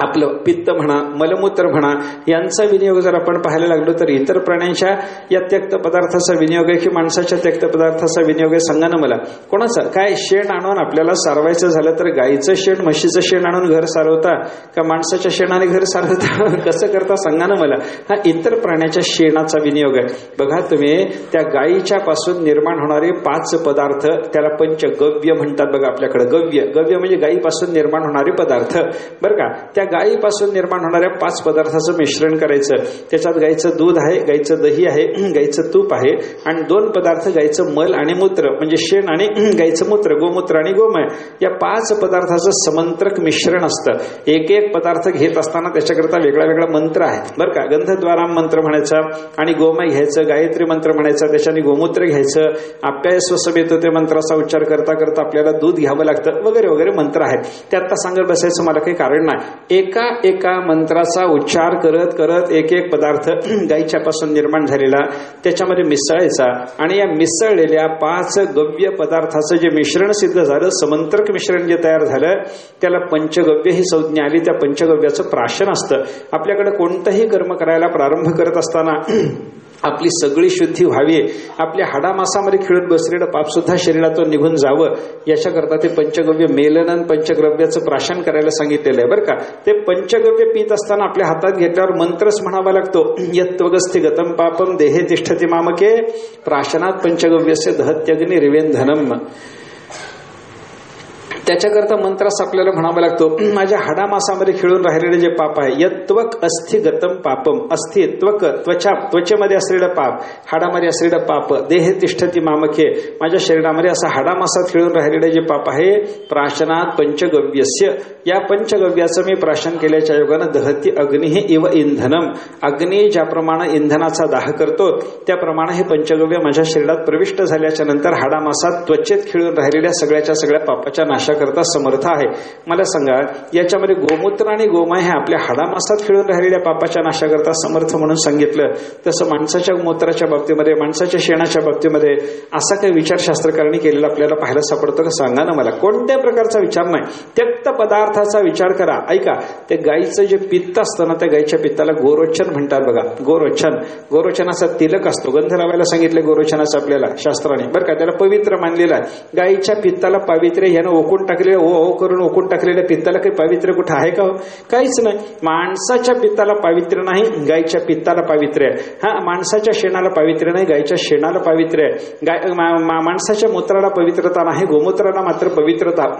आपलं पित्त म्हणा, मलमूत्र म्हणा, यांचा विनियोग जर आपण पाहायला लागलो तर इतर प्राण्यांच्या या त्यक्त पदार्थाचा विनियोग आहे की माणसाच्या त्यक्त पदार्थाचा विनियोग आहे? सांगा ना मला. कोणाचा? काय शेण आणून आपल्याला सारवायचं झालं तर गाईचं शेण, म्हशीचं शेण आणून घर सारवता का माणसाच्या शेणाने घर सारवता? कसं करता सांगा ना मला. हा इतर प्राण्याच्या शेणाचा विनियोग आहे. बघा तुम्ही, त्या गायीच्या पासून निर्माण होणारे 5 पदार्थ, त्याला पंचगव्य म्हणतात बघा आपल्याकडे. गव्य म्हणजे गायीपासून निर्माण होणारे पदार्थ बरं का. त्या गायीपासून निर्माण होणाऱ्या 5 पदार्थाचं मिश्रण करायचं. त्याच्यात गायीचं दूध आहे, गायीचं दही आहे, गायीचं तूप आहे आणि 2 पदार्थ गायीचं मल आणि मूत्र म्हणजे शेण आणि गायीचं मूत्र, गोमूत्र आणि गोमय, या 5 पदार्थाचं समंत्रक मिश्रण असतं. एक पदार्थ घेत असताना त्याच्याकरता वेगळा वेगळा मंत्र आहे बरं का. गंधद्वाराम मंत्र म्हणायचा आणि गोमय घ्यायचं, गायत्री मंत्र म्हणायचा, त्याच्याने गोमूत्र घ्यायचं, आप्याय स्वसम येतो ते मंत्राचा उच्चार करता करता आपल्याला दूध घ्यावं लागतं वगैरे वगैरे मंत्र आहेत. ते आता सांगत बसायचं मला काही कारण नाही. एका मंत्राचा उच्चार करत करत एक पदार्थ गायीच्या पासून निर्माण झालेला त्याच्यामध्ये मिसळायचा आणि या मिसळलेल्या 5 गव्य पदार्थाचं जे मिश्रण सिद्ध झालं, समंत्रक मिश्रण जे तयार झालं, त्याला पंचगव्य ही संज्ञा आली. त्या पंचगव्याचं प्राशन असतं. आपल्याकडे कोणतंही कर्म करायला प्रारंभ करत असताना आपली सगळी शुद्धी व्हावी, आपल्या हाडामासामध्ये खिळत बसलेलं पाप सुद्धा शरीरातून निघून जावं, याच्याकरता ते पंचगव्य मेलनन पंचगव्याचं प्राशन करायला सांगितलेलं आहे बरं का. ते पंचगव्य पीत असताना आपल्या हातात घेतल्यावर मंत्रच म्हणावा लागतो. यत्त्वगस्थि गतम पापम देहे तिष्ठति मामके प्राशनात पंचगव्यस्य दहत्यग्नि रिवेंधनम. त्याच्याकरता मंत्रास आपल्याला म्हणावा लागतो, माझ्या हाडामासामध्ये खिळून राहिलेले जे पाप आहे, यत्त्वक अस्थि गतम पापम. अस्थि त्वक, त्वचेमध्ये असलेलं पाप, हाडामध्ये असलेलं पाप, देहे तिष्ठति मामके, माझ्या शरीरामध्ये असं हाडामासात खिळून राहिलेले जे पाप आहे, प्राशनात पंचगव्यस्य, या पंचगव्याचं मी प्राशन केल्याच्या योगानं दहती अग्निही इव इंधनम. अग्नी ज्याप्रमाणे इंधनाचा दाह करतो त्याप्रमाणे हे पंचगव्य माझ्या शरीरात प्रविष्ट झाल्याच्या नंतर हाडामासात त्वचेत खिळून राहिलेल्या सगळ्या पापाच्या नाशा नाशाकरता समर्थ आहे. मला सांगा, याच्यामध्ये गोमूत्र आणि गोमय हे आपल्या हाडामासात खेळून राहिलेल्या पापाच्या नाशाकरता समर्थ म्हणून सांगितलं, तसं माणसाच्या मूत्राच्या बाबतीमध्ये, माणसाच्या शेणाच्या बाबतीमध्ये असा काही विचारशास्त्रकारांनी केलेला आपल्याला पाहायला सापडतो का? सांगा ना मला. कोणत्या प्रकारचा विचार नाही, त्यक्त पदार्थाचा विचार करा. ऐका, ते गाईचं जे पित्त असतं ना, त्या गाईच्या पित्ताला गोरोचन म्हणतात बघा. गोरोचनाचा तिलक असतो, गंध लावायला सांगितले गोरोचनाचं आपल्याला शास्त्राने, बरं का. त्याला पवित्र मानलेला आहे. गाईच्या पित्ताला पावित्र्य यानं ओकून टाकलेलं, ओ करून ओकून टाकलेल्या पित्ताला काही पावित्र्य कुठं आहे का? काहीच नाही. माणसाच्या पित्ताला पावित्र्य नाही, गाईच्या पित्ताला पावित्र्य आहे. हा, माणसाच्या शेणाला पावित्र्य नाही, गाईच्या शेणाला पावित्र्य आहे. माणसाच्या मूत्राला पवित्रता नाही, गोमूत्राला मात्र पवित्रता.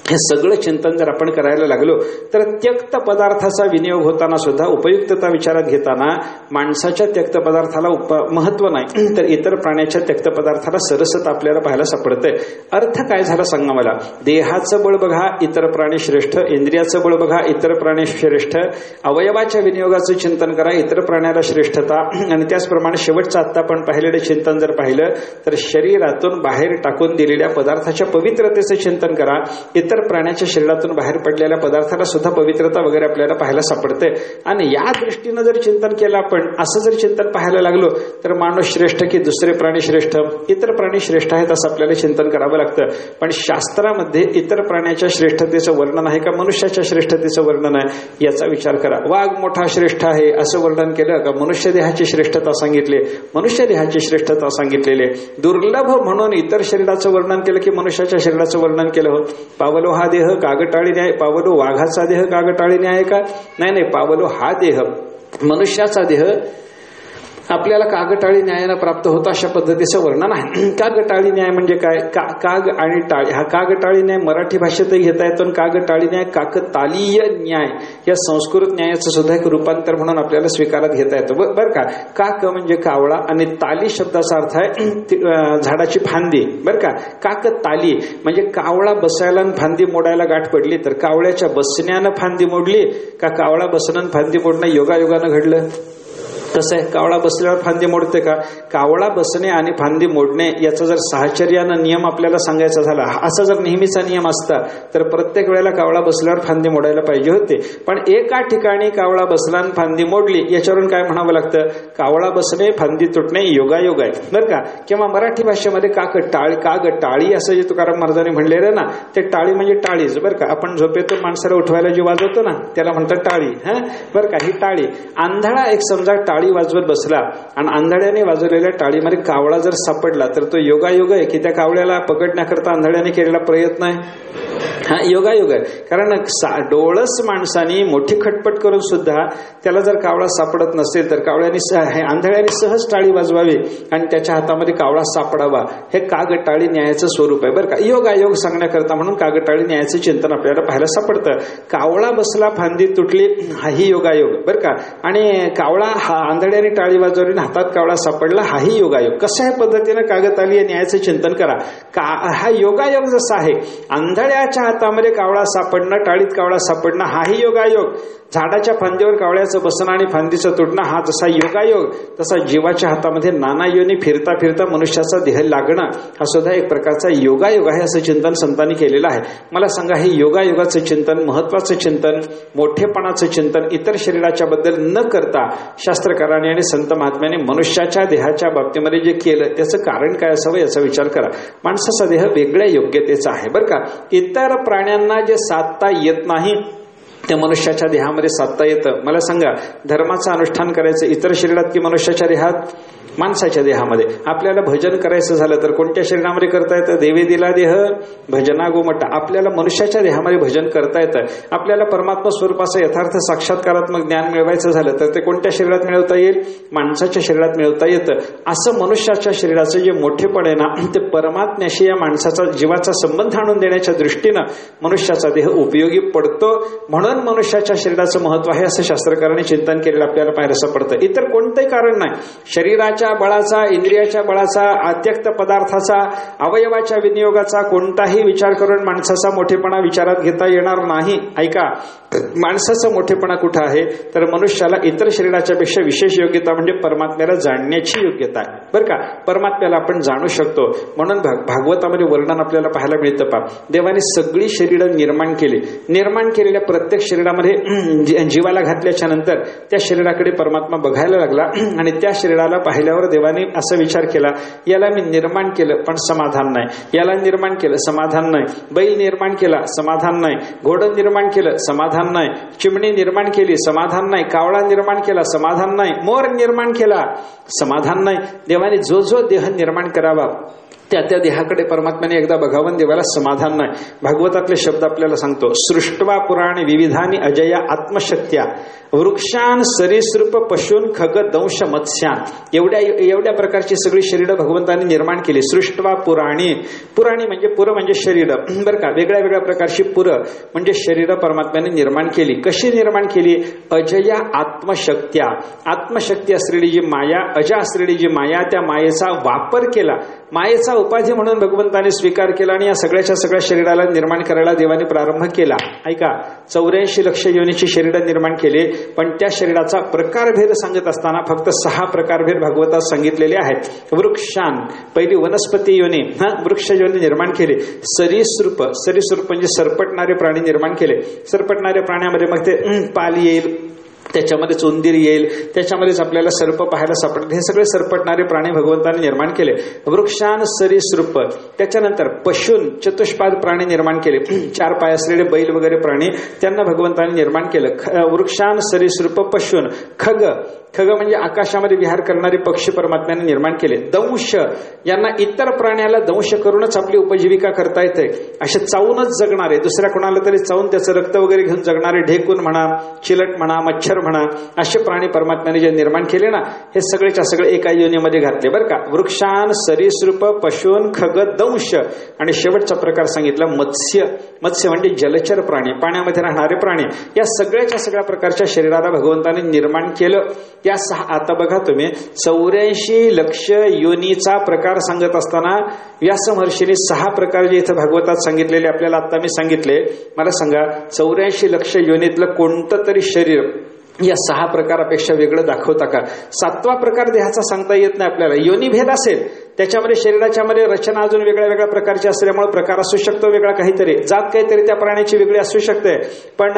हे सगळं चिंतन जर आपण करायला लागलो तर त्यक्त पदार्थाचा विनियोग होताना सुद्धा, उपयुक्तता विचारात घेताना माणसाच्या त्यक्त पदार्थाला महत्व नाही, तर इतर प्राण्याच्या त्यक्त पदार्थाला सरसता आपल्याला पाहायला सापडतंय. अर्थ काय झाला सांगा मला. देहाचं बळ बघा, इतर प्राणी श्रेष्ठ. इंद्रियाचं बळ बघा, इतर प्राणी श्रेष्ठ. अवयवाच्या विनियोगाचं चिंतन करा, इतर प्राण्याला श्रेष्ठता. आणि त्याचप्रमाणे शेवटचं आत्ता आपण पाहिलेलं चिंतन जर पाहिलं तर शरीरातून बाहेर टाकून दिलेल्या पदार्थाच्या पवित्रतेचं चिंतन करा. इतर प्राण्याच्या शरीरातून बाहेर पडलेल्या पदार्थाला सुद्धा पवित्रता वगैरे आपल्याला पाहायला सापडते. आणि या दृष्टीनं जर चिंतन केलं आपण, असं जर चिंतन पाहायला लागलो तर माणूस श्रेष्ठ की दुसरे प्राणी श्रेष्ठ, इतर प्राणी श्रेष्ठ आहेत असं आपल्याला चिंतन करावं लागतं. पण शास्त्रामध्ये इतर प्राण्याच्या श्रेष्ठतेचं वर्णन आहे का मनुष्याच्या श्रेष्ठतेचं वर्णन आहे याचा विचार करा. वाघ मोठा श्रेष्ठ आहे असं वर्णन केलं का? मनुष्य देहाची श्रेष्ठता सांगितली, मनुष्य देहाची श्रेष्ठता सांगितलेली. दुर्लभ म्हणून इतर शरीराचं वर्णन केलं की मनुष्याच्या शरीराचं वर्णन केलं हो. पावलो हा देह कागटाळी न्याय, पावलो वाघाचा देह कागटाळी न्याय का? नाही, पावलो हा देह मनुष्याचा देह आपल्याला कागटाळी न्यायाला प्राप्त होता अशा पद्धतीचं वर्णन आहे. कागटाळी न्याय म्हणजे काय? काग आणि टाळी. हा कागटाळी न्याय मराठी भाषेतही घेता येतो. कागटाळी न्याय काकतालीय न्याय या संस्कृत न्यायाचं सुद्धा एक रूपांतर म्हणून आपल्याला स्वीकारात घेता येतं. बरं का. काक म्हणजे कावळा आणि ताली शब्दाचा अर्थ आहे झाडाची फांदी. बरं का. काकताली म्हणजे कावळा बसायला आणि फांदी मोडायला गाठ पडली तर कावळ्याच्या बसण्यानं फांदी मोडली का कावळा बसणं फांदी मोडणं योगायोगानं घडलं? कसं आहे, कावळा बसल्यावर फांदी मोडते का? कावळा बसणे आणि फांदी मोडणे याचा जर साहचर्यानं नियम आपल्याला सांगायचा झाला, असा जर नेहमीचा नियम असता तर प्रत्येक वेळेला कावळा बसल्यावर फांदी मोडायला पाहिजे होते. पण एका ठिकाणी कावळा बसला आणि फांदी मोडली, याच्यावरून काय म्हणावं लागतं? कावळा बसणे फांदी तुटणे योगायोग आहे. बरं का. किंवा मराठी भाषेमध्ये काग टाळी असं जे तुकाराम महाराजांनी म्हणलेलं ना, ते टाळी म्हणजे टाळीच. बरं का. आपण झोपेतून माणसाला उठवायला जे वाजवतो ना त्याला म्हणतात टाळी. बरं का. ही टाळी. आंधळा एक समजा टाळी वाजवत बसला आणि आंधळ्याने वाजवलेल्या टाळीमध्ये कावळा जर सापडला तर तो योगायोग आहे की त्या कावळ्याला पकडण्याकरता आंधळ्याने केलेला प्रयत्न आहे? हा, योगायोग आहे. कारण डोळस माणसाने मोठी खटपट करून सुद्धा त्याला जर कावळा सापडत नसेल तर कावळ्याने आंधळ्याने सहज टाळी वाजवावी आणि त्याच्या हातामध्ये कावळा सापडावा. हे कागटाळी न्यायाचं स्वरूप आहे. बरं का. योगायोग सांगण्याकरता म्हणून कागटाळी न्यायाचं चिंतन आपल्याला पाहायला सापडतं. कावळा बसला फांदी तुटली हाही योगायोग. बरं का. आणि कावळा आंधळ्याने टाळी वाजवली हातात कावळा सापडला हाही योगायोग. कशा पद्धतीनं कागटाळी न्यायाचं चिंतन करा. हा योगायोग जसा आहे, आंधळ्याच्या हातामध्ये कावळा सापडणं, टाळीत कावळा सापडणं हाही योगायोग. झाडाच्या फांदीवर कावळ्याचं बसणं आणि फांदीचं तुटणं हा जसा योगायोग, तसा जीवाच्या हातामध्ये नाना योनी फिरता फिरता मनुष्याचा देह लागणं हा सुद्धा एक प्रकारचा योगायोग आहे असं चिंतन संतांनी केलेलं आहे. मला सांगा, हे योगायोगाचं चिंतन, महत्वाचं चिंतन, मोठेपणाचं चिंतन इतर शरीराच्या बद्दल न करता शास्त्रकारांनी आणि संत महात्म्याने मनुष्याच्या देहाच्या बाबतीमध्ये जे केलं त्याचं कारण काय असावं याचा विचार करा. माणसाचा देह वेगळ्या योग्यतेचा आहे. बरं का. इतर प्राण्यांना जे साधता येत नाही ते मनुष्याच्या देहामध्ये साधता येतं. मला सांगा, धर्माचं अनुष्ठान करायचं इतर शरीरात की मनुष्याच्या देहात? माणसाच्या देहामध्ये. आपल्याला भजन करायचं झालं तर कोणत्या शरीरामध्ये करता येतं? देवी दिला देह भजना गोमटा. आपल्याला मनुष्याच्या देहामध्ये भजन करता येतं. आपल्याला परमात्मा स्वरूपाचं यथार्थ साक्षात्कारात्मक ज्ञान मिळवायचं झालं तर ते कोणत्या शरीरात मिळवता येईल? माणसाच्या शरीरात मिळवता येतं. असं मनुष्याच्या शरीराचं जे मोठेपण आहे ना, ते परमात्म्याशी या माणसाचा जीवाचा संबंध आणून देण्याच्या दृष्टीनं मनुष्याचा देह उपयोगी पडतो. म्हणून मन मनुष्याच्या शरीराचं महत्व आहे असं शास्त्रकारांनी चिंतन केलेलं आपल्याला पाहायला पडतं. इतर कोणतंही कारण नाही. शरीराच्या बळाचा, इंद्रियाच्या बळाचा, अत्यक्त पदार्थाचा, अवयवाच्या विनियोगाचा कोणताही विचार करून माणसाचा मोठेपणा विचारात घेता येणार नाही. ऐका, माणसाचा मोठेपणा कुठं आहे तर मनुष्याला इतर शरीराच्या पेक्षा विशेष योग्यता म्हणजे परमात्म्याला जाणण्याची योग्यता आहे. बरं का, परमात्म्याला आपण जाणू शकतो. म्हणून भागवतामध्ये वर्णन आपल्याला पाहायला मिळतं. देवाने सगळी शरीरं निर्माण केली. निर्माण केलेल्या प्रत्येक शरीरामध्ये जीवाला घातल्याच्या नंतर त्या शरीराकडे परमात्मा बघायला लागला आणि त्या शरीराला पाहिल्यावर देवाने असा विचार केला, याला मी निर्माण केलं पण समाधान नाही, याला निर्माण केलं समाधान नाही, बैल निर्माण केला समाधान नाही, घोडं निर्माण केलं समाधान नाही, चिमणी निर्माण केली समाधान नाही, कावळा निर्माण केला समाधान नाही, मोर निर्माण केला समाधान नाही. देवाने जो जो देह निर्माण करावा त्या त्या देहाकडे परमात्म्याने एकदा बघावं, देवाला समाधान नाही. भागवतातले शब्द आपल्याला सांगतो, सृष्ट्वा पुराणी विविधानी अजया आत्मशक्त्या वृक्षान सरीसृप पशून खग दंश मत्स्यान. एवढ्या प्रकारची सगळी शरीरं भगवंतांनी निर्माण केली. सृष्ट्वा पुराणी, पुराणी म्हणजे पुर म्हणजे शरीर, बरं का. वेगळ्या वेगळ्या प्रकारची पुर म्हणजे शरीरं परमात्म्याने निर्माण केली. कशी निर्माण केली? अजया आत्मशक्त्या, आत्मशक्ती असलेली जी माया, अजा असलेली जी माया, त्या मायेचा वापर केला, मायेचा उपाधी म्हणून भगवंताने स्वीकार केला आणि या सगळ्याच्या सगळ्या शरीराला निर्माण करायला देवाने प्रारंभ केला. ऐका, 84 लक्ष योनीची शरीरं निर्माण केली, पण त्या शरीराचा प्रकारभेद सांगत असताना फक्त 6 प्रकारभेद भागवतात सांगितलेले आहेत. वृक्षान, पहिली वनस्पती योनी, वृक्ष योनी निर्माण केली. सरीसृप, सरीसृप म्हणजे सरपटणारे प्राणी निर्माण केले. सरपटणाऱ्या प्राण्यामध्ये मग ते पाल येईल, त्याच्यामध्येच उंदीर येईल, त्याच्यामध्येच आपल्याला सर्प पाहायला सापडते. हे सगळे सरपटणारे प्राणी भगवंताने निर्माण केले. वृक्षान सरीसृप. त्याच्यानंतर पशून, चतुष्पाद प्राणी निर्माण केले. 4 पाय असलेले बैल वगैरे प्राणी त्यांना भगवंताने निर्माण केलं. वृक्षान सरीसृप पशून. खग, खग म्हणजे आकाशामध्ये विहार करणारे पक्षी परमात्म्याने निर्माण केले. दंश, यांना इतर प्राण्याला दंश करूनच आपली उपजीविका करता येते, असे चावूनच जगणारे, दुसऱ्या कोणाला तरी चावून त्याचं रक्त वगैरे घेऊन जगणारे, ढेकून म्हणा, चिलट म्हणा, मच्छर म्हणा, असे प्राणी परमात्म्याने जे निर्माण केले ना, हे सगळेच्या सगळे एका योनीमध्ये घातले. बरं का. वृक्षान सरीसृप पशून खग दंश. आणि शेवटचा प्रकार सांगितला मत्स्य. मत्स्य म्हणजे जलचर प्राणी, पाण्यामध्ये राहणारे प्राणी. या सगळ्याच्या सगळ्या प्रकारच्या शरीराला भगवंताने निर्माण केलं. या 6, आता बघा तुम्ही, 84 लक्ष योनीचा प्रकार सांगत असताना व्यास महर्षींनी 6 प्रकार जे इथं भागवतात सांगितलेले आपल्याला आता मी सांगितले. मला सांगा, 84 लक्ष योनीतलं कोणतं तरी शरीर या 6 प्रकारापेक्षा वेगळं दाखवता का? 7वा प्रकार देहाचा सांगता येत नाही आपल्याला. योनीभेद असेल, त्याच्यामध्ये शरीराच्या मध्ये रचना अजून वेगळ्या वेगळ्या प्रकारची असल्यामुळे प्रकार असू शकतो वेगळा, काहीतरी जात काहीतरी त्या प्राण्याची वेगळी असू शकते. पण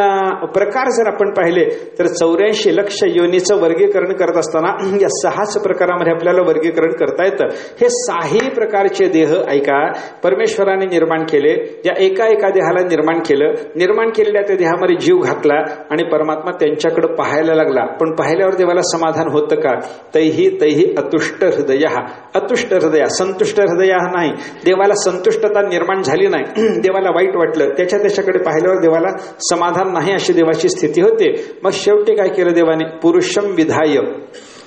प्रकार जर आपण पाहिले तर 84 लक्ष योनीचं वर्गीकरण करत असताना या 6च प्रकारामध्ये आपल्याला वर्गीकरण करता येतं. हे 6ही प्रकारचे देह, ऐका, परमेश्वराने निर्माण केले. या एका एका देहाला निर्माण केलं. निर्माण केलेल्या त्या देहामध्ये जीव घातला आणि परमात्मा त्यांच्याकडे पाहायला लागला. पण पाहिल्यावर देवाला समाधान होतं का? तैही तैही अतुष्ट हृदय. अतुष्ट हृदय, संतुष्ट हृदय नाही. देवाला संतुष्टता निर्माण झाली नाही, देवाला वाईट वाटलं, त्याच्याकडे पाहिल्यावर देवाला समाधान नाही, अशी देवाची स्थिती होते. मग शेवटी काय केलं देवाने? पुरुषम विधाय,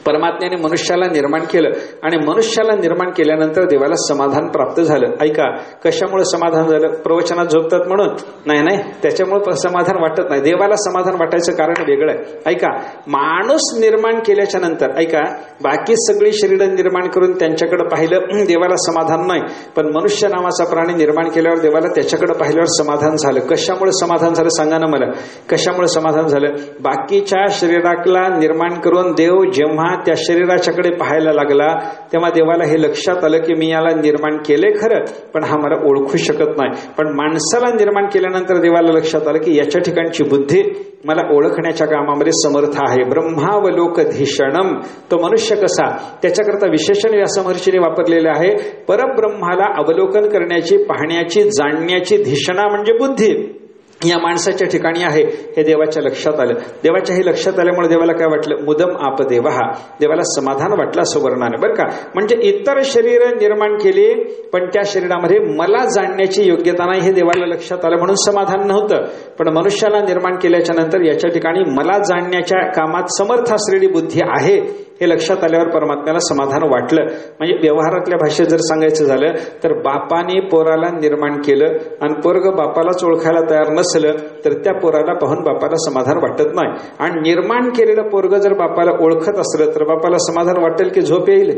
परमात्म्याने मनुष्याला निर्माण केलं आणि मनुष्याला निर्माण केल्यानंतर देवाला समाधान प्राप्त झालं. ऐका, कशामुळे समाधान झालं? प्रवचनात झोपतात म्हणून नाही, त्याच्यामुळे समाधान वाटत नाही. देवाला समाधान वाटायचं कारण वेगळं आहे. ऐका, माणूस निर्माण केल्याच्या नंतर, ऐका, बाकी सगळी शरीरं निर्माण करून त्यांच्याकडे पाहिलं, देवाला समाधान नाही. पण मनुष्य नावाचा प्राणी निर्माण केल्यावर देवाला त्याच्याकडे पाहिल्यावर समाधान झालं. कशामुळे समाधान झालं सांगा ना मला? कशामुळे समाधान झालं? बाकीच्या शरीराला निर्माण करून देव जेव्हा त्या शरीराच्याकडे पाहायला लागला तेव्हा देवाला हे लक्षात आलं की मी याला निर्माण केले खरं, पण हा मला ओळखू शकत नाही. पण माणसाला निर्माण केल्यानंतर देवाला लक्षात आलं की याच्या ठिकाणची बुद्धी मला ओळखण्याच्या कामामध्ये समर्थ आहे. ब्रह्मावलोकधीषणम, तो मनुष्य कसा, त्याच्याकरता विशेषण व्यास महर्षीने वापरलेले आहे. परब्रह्माला अवलोकन करण्याची, पाहण्याची, जाणण्याची धिषणा म्हणजे बुद्धी या माणसाच्या ठिकाणी आहे, हे देवाच्या लक्षात आलं. देवाच्या हे लक्षात आल्यामुळे देवाला काय वाटलं? मुदम आपदेवः, देवाला समाधान वाटलं सुवर्णाने. बरं का, म्हणजे इतर शरीर निर्माण केली पण त्या शरीरामध्ये मला जाणण्याची योग्यता नाही, हे देवाला लक्षात आलं म्हणून समाधान नव्हतं. पण मनुष्याला निर्माण केल्याच्या नंतर याच्या ठिकाणी मला जाणण्याच्या कामात समर्थ असलेली बुद्धी आहे, हे लक्षात आल्यावर परमात्म्याला समाधान वाटलं. म्हणजे व्यवहारातल्या भाषेत जर सांगायचं झालं तर बापाने पोराला निर्माण केलं आणि पोरग बापालाच ओळखायला तयार नसलं तर त्या पोराला पाहून बापाला समाधान वाटत नाही. आणि निर्माण केलेलं पोरग जर बापाला ओळखत असलं तर बापाला समाधान वाटेल की झोप येईल?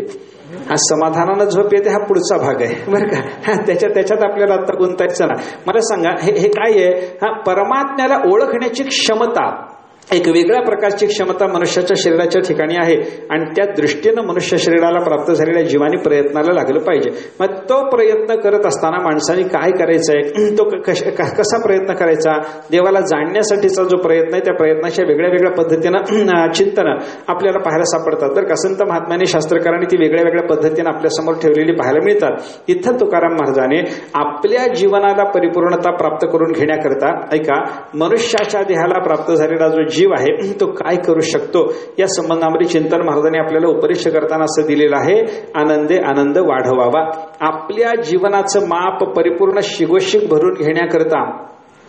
हा समाधानानं झोप येते हा पुढचा भाग आहे बरं का. त्याच्यात आपल्याला आता गुंतायचं ना. मला सांगा हे काय आहे? हा परमात्म्याला ओळखण्याची क्षमता एक वेगळ्या प्रकारची क्षमता मनुष्याच्या शरीराच्या ठिकाणी आहे आणि त्या दृष्टीनं मनुष्य शरीराला प्राप्त झालेल्या जीवानी प्रयत्नाला लागलं पाहिजे. मग तो प्रयत्न करत असताना माणसाने काय करायचंय? तो कसा प्रयत्न करायचा? देवाला जाणण्यासाठीचा जो प्रयत्न आहे त्या प्रयत्नाच्या वेगळ्या वेगळ्या पद्धतीनं चिंतन आपल्याला पाहायला सापडतात. तर संत महात्म्यांनी शास्त्रकारांनी ती वेगळ्या वेगळ्या पद्धतीनं आपल्यासमोर ठेवलेली पाहायला मिळतात. इथं तुकाराम महाराजांनी आपल्या जीवनाला परिपूर्णता प्राप्त करून घेण्याकरता ऐका मनुष्याच्या देहाला प्राप्त झालेला जो जीव आहे तो काय करू शकतो या संबंधामध्ये चिंतन महाराजांनी आपल्याला उपदेश करताना असं दिलेलं आहे, आनंदे आनंद वाढवावा. आपल्या जीवनाचं माप परिपूर्ण शिगोशिग भरून घेण्याकरता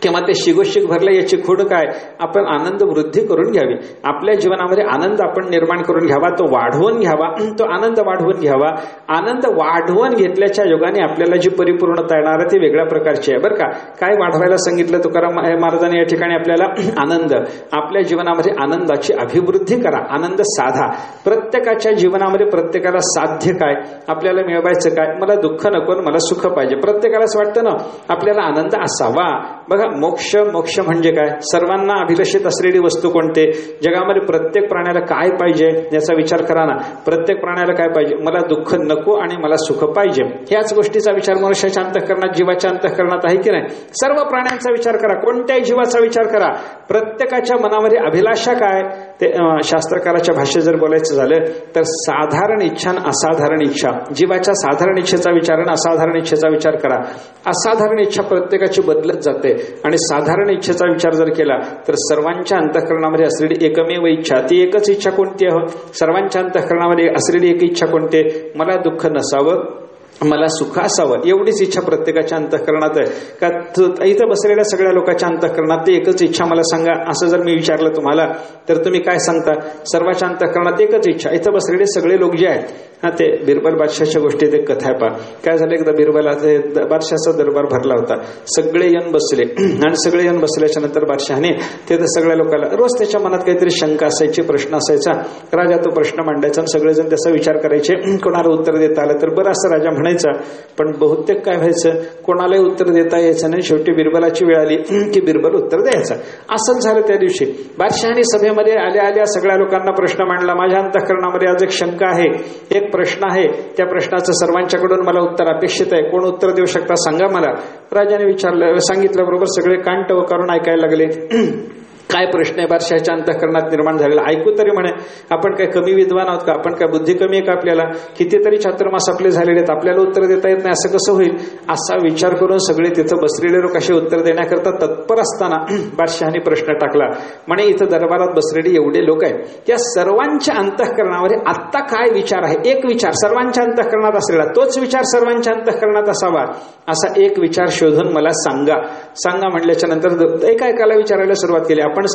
किंवा ते शिगोशिग भरलं याची खोड काय? आपण आनंद वृद्धी करून घ्यावी. आपल्या जीवनामध्ये आनंद आपण निर्माण करून घ्यावा, तो वाढवून घ्यावा, तो आनंद वाढवून घ्यावा. आनंद वाढवून घेतल्याच्या योगाने आपल्याला जी परिपूर्णता येणार ती वेगळ्या प्रकारची आहे बरं का. काय वाढवायला सांगितलं तुकाराम महाराजांनी या ठिकाणी आपल्याला? आनंद. आपल्या जीवनामध्ये आनंदाची अभिवृद्धी करा, आनंद साधा. प्रत्येकाच्या जीवनामध्ये प्रत्येकाला साध्य काय? आपल्याला मिळवायचं काय? मला दुःख नको, मला सुख पाहिजे. प्रत्येकालाच वाटतं ना आपल्याला आनंद असावा. बघा मोक्ष म्हणजे काय? सर्वांना अभिलषित असलेली वस्तू कोणते? जगामध्ये प्रत्येक प्राण्याला काय पाहिजे याचा विचार करा ना. प्रत्येक प्राण्याला काय पाहिजे? मला दुःख नको आणि मला सुख पाहिजे. ह्याच गोष्टीचा विचार मनुष्याच्या अंतःकरणात, जीवाच्या अंतःकरणात आहे की नाही? सर्व प्राण्यांचा विचार करा, कोणत्याही जीवाचा विचार करा. प्रत्येकाच्या मनामध्ये अभिलाषा काय? ते शास्त्रकाराच्या भाषेत जर बोलायचं झालं तर साधारण इच्छा आणि असाधारण इच्छा. जीवाच्या साधारण इच्छेचा विचार आणि असाधारण इच्छेचा विचार करा. असाधारण इच्छा प्रत्येकाची बदलत जाते आणि साधारण इच्छेचा विचार जर केला तर सर्वांच्या अंतःकरणामध्ये असलेली एकमेव इच्छा, ती एकच इच्छा कोणती आहे? सर्वांच्या अंतःकरणामध्ये असलेली एक इच्छा कोणती? मला दुःख नसावं, मला सुख असावं. एवढीच इच्छा प्रत्येकाच्या अंतःकरणात आहे का? इथं बसलेल्या सगळ्या लोकांच्या अंतःकरणात ते एकच इच्छा मला सांगा असं जर मी विचारलं तुम्हाला तर तुम्ही काय सांगता? सर्वांच्या अंतःकरणात एकच इच्छा. इथं बसलेले सगळे लोक जे आहेत हा ते बिरबल बादशाहच्या गोष्टीत एक कथा आहे पहा. काय झालं? एकदा बिरबलाचे बादशाहचा दरबार भरला होता. सगळे येऊन बसले आणि सगळे येऊन बसल्याच्या नंतर बादशाहने ते सगळ्या लोकांना रोज त्याच्या मनात काहीतरी शंका असायची, प्रश्न असायचा. राजा तो प्रश्न मांडायचा आणि सगळेजण त्याचा विचार करायचे. कोणाला उत्तर देता आलं तर बरं असं राजा म्हणायचा. पण बहुतेक काय व्हायचं? कोणालाही उत्तर देता यायचं नाही. शेवटी बिरबलाची वेळ आली की बिरबल उत्तर द्यायचा. असंच झालं त्या दिवशी. बादशाहने सभेमध्ये आल्या आल्या सगळ्या लोकांना प्रश्न मांडला. माझ्या अंतःकरणामध्ये आज एक शंका आहे, एक प्रश्न आहे. त्या प्रश्नाचं सर्वांच्याकडून मला उत्तर अपेक्षित आहे. कोण उत्तर देऊ शकता सांगा मला. राजाने विचारलं, सांगितल्याबरोबर सगळे कान टवकारून ऐकायला लागले. काय प्रश्न आहे बादशाहच्या अंतःकरणात निर्माण झालेला? ऐकू तरी म्हणे. आपण काय कमी विद्वान आहोत का? आपण काय बुद्धी कमी आहे का आपल्याला? कितीतरी चातुर्मास आपले झालेले आहेत, आपल्याला उत्तर देता येत नाही, असं कसं होईल? असा विचार करून सगळे तिथं बसलेले लोक असे उत्तर देण्याकरता तत्पर असताना बादशाहने प्रश्न टाकला. म्हणे इथं दरबारात बसलेले एवढे लोक आहेत, त्या सर्वांच्या अंतःकरणावर आत्ता काय विचार आहे? एक विचार सर्वांच्या अंतःकरणात असलेला, तोच विचार सर्वांच्या अंतःकरणात असावा असा एक विचार शोधून मला सांगा. म्हटल्याच्या नंतर एकाएकाला विचारायला सुरुवात केली. आपण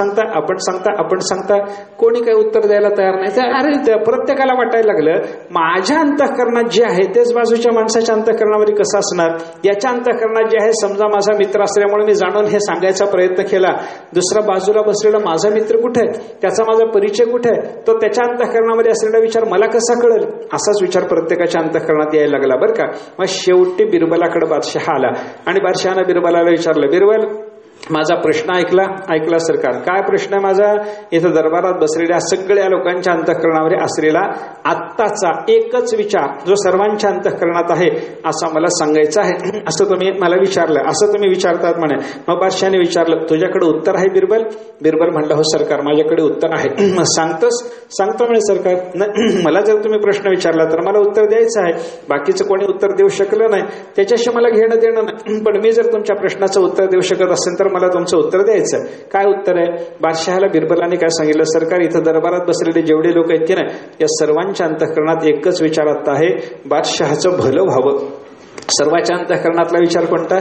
सांगता कोणी काही उत्तर द्यायला तयार नाही. अरे प्रत्येकाला वाटायला लागलं माझ्या अंतःकरणात जे आहे तेच बाजूच्या माणसाच्या अंतःकरणामध्ये कसं असणार? याच्या अंतःकरणात जे आहे, समजा माझा मित्र असल्यामुळे मी जाणून हे सांगायचा प्रयत्न केला. दुसरा बाजूला बसलेला माझा मित्र कुठे आहे, त्याचा माझा परिचय कुठे आहे, तो त्याच्या अंतःकरणामध्ये असलेला विचार मला कसा कळेल? असाच विचार प्रत्येकाच्या अंतःकरणात यायला लागला बरं का. मग शेवटी बिरबलाकडे बादशाह आला आणि बादशहानं बिरबलाला विचारलं, बिरबल माझा प्रश्न ऐकला सरकार? काय प्रश्न आहे माझा? इथं दरबारात बसलेल्या सगळ्या लोकांच्या अंतःकरणावर असलेला आत्ताचा एकच विचार जो सर्वांच्या अंतःकरणात आहे असा मला सांगायचा आहे, असं तुम्ही मला विचारलं, असं तुम्ही विचारतात म्हणे. मग बादशाहने विचारलं, तुझ्याकडे उत्तर आहे बिरबल? बिरबल म्हणला, हो सरकार माझ्याकडे उत्तर आहे. मग सांगतो म्हणे सरकार. मला जर तुम्ही प्रश्न विचारला तर मला उत्तर द्यायचं आहे. बाकीचं कोणी उत्तर देऊ शकलं नाही त्याच्याशी मला घेणं देणं नाही. पण मी जर तुमच्या प्रश्नाचं उत्तर देऊ शकत असेल तर मला तुमचं उत्तर द्यायचं. काय उत्तर आहे? बादशहाला बिरबलाने काय सांगितलं, सरकार इथं दरबारात बसलेले जेवढे लोक आहेत की नाही या सर्वांच्या अंतःकरणात एकच विचार आता आहे, बादशहाचं भलं व्हावं. सर्वांच्या अंतःकरणातला विचार कोणता?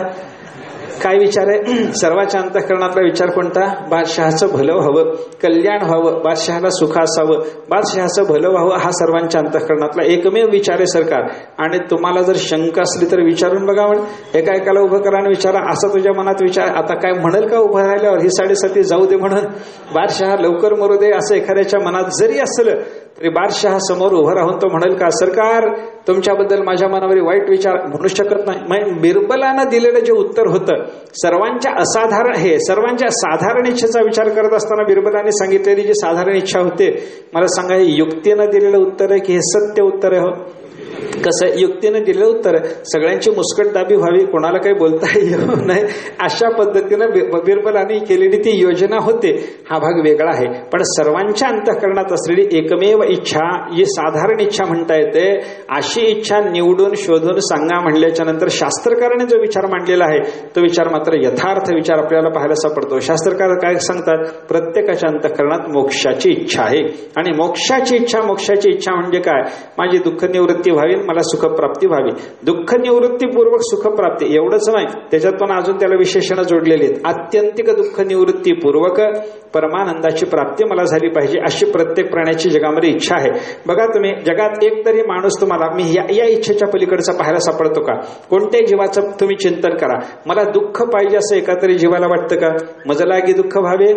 काय विचार आहे? सर्वांच्या अंतःकरणातला विचार कोणता? बादशहाचं भलं व्हावं, कल्याण व्हावं, बादशहाला सुख असावं, बादशहाचं भलं व्हावं, हा सर्वांच्या अंतःकरणातला एकमेव विचार आहे सरकार. आणि तुम्हाला जर शंका असली तर विचारून बघा. एका एकाला उभं करा आणि विचारा, असं तुझ्या मनात विचार, आता काय म्हणेल का उभं राहिल्यावर, ही 7:30 जाऊ दे म्हणून, बादशहा लवकर मरू दे, असं एखाद्याच्या मनात जरी असलं तरी बादशहा समोर उभं राहून तो म्हणेल का, सरकार तुमच्याबद्दल माझ्या मनावर वाईट विचार म्हणू शकत नाही. बिरबलानं दिलेलं जे उत्तर होतं सर्वांच्या असाधारण, हे सर्वांच्या साधारण इच्छेचा विचार करत असताना बिरबलाने सांगितलेली जी साधारण इच्छा होते, मला सांगा हे युक्तीनं दिलेलं उत्तर आहे की हे सत्य उत्तर आहे? हो, कसं युक्तीनं दिलेलं उत्तर आहे. सगळ्यांची मुस्कटदाबी व्हावी, कोणाला काही बोलता येऊ नये, अशा पद्धतीनं बिरबलाने केलेली ती योजना होते. हा भाग वेगळा आहे. पण सर्वांच्या अंतःकरणात असलेली एकमेव इच्छा, जी साधारण इच्छा म्हणता येते, अशी इच्छा निवडून शोधून सांगा म्हणल्याच्या नंतर शास्त्रकाराने जो विचार मांडलेला आहे तो विचार मात्र यथार्थ विचार आपल्याला पाहायला सापडतो. शास्त्रकार काय सांगतात? प्रत्येकाच्या अंतःकरणात मोक्षाची इच्छा आहे. आणि मोक्षाची इच्छा म्हणजे काय? माझी दुःख निवृत्ती व्हावी, मला सुखप्राप्ती व्हावी. दुःख निवृत्तीपूर्वक सुखप्राप्ती एवढंच नाही, त्याच्यात पण अजून त्याला विशेषणं जोडलेली आहेत. आत्यंतिक दुःख निवृत्तीपूर्वक परमानंदाची प्राप्ती मला झाली पाहिजे, अशी प्रत्येक प्राण्याची जगामध्ये इच्छा आहे. बघा तुम्ही, जगात एक तरी माणूस तुम्हाला मी या इच्छेच्या पलीकडचा पाहायला सापडतो का? कोणत्याही जीवाचं तुम्ही चिंतन करा, मला दुःख पाहिजे असं एका तरी जीवाला वाटतं का? मजलागी दुःख व्हावे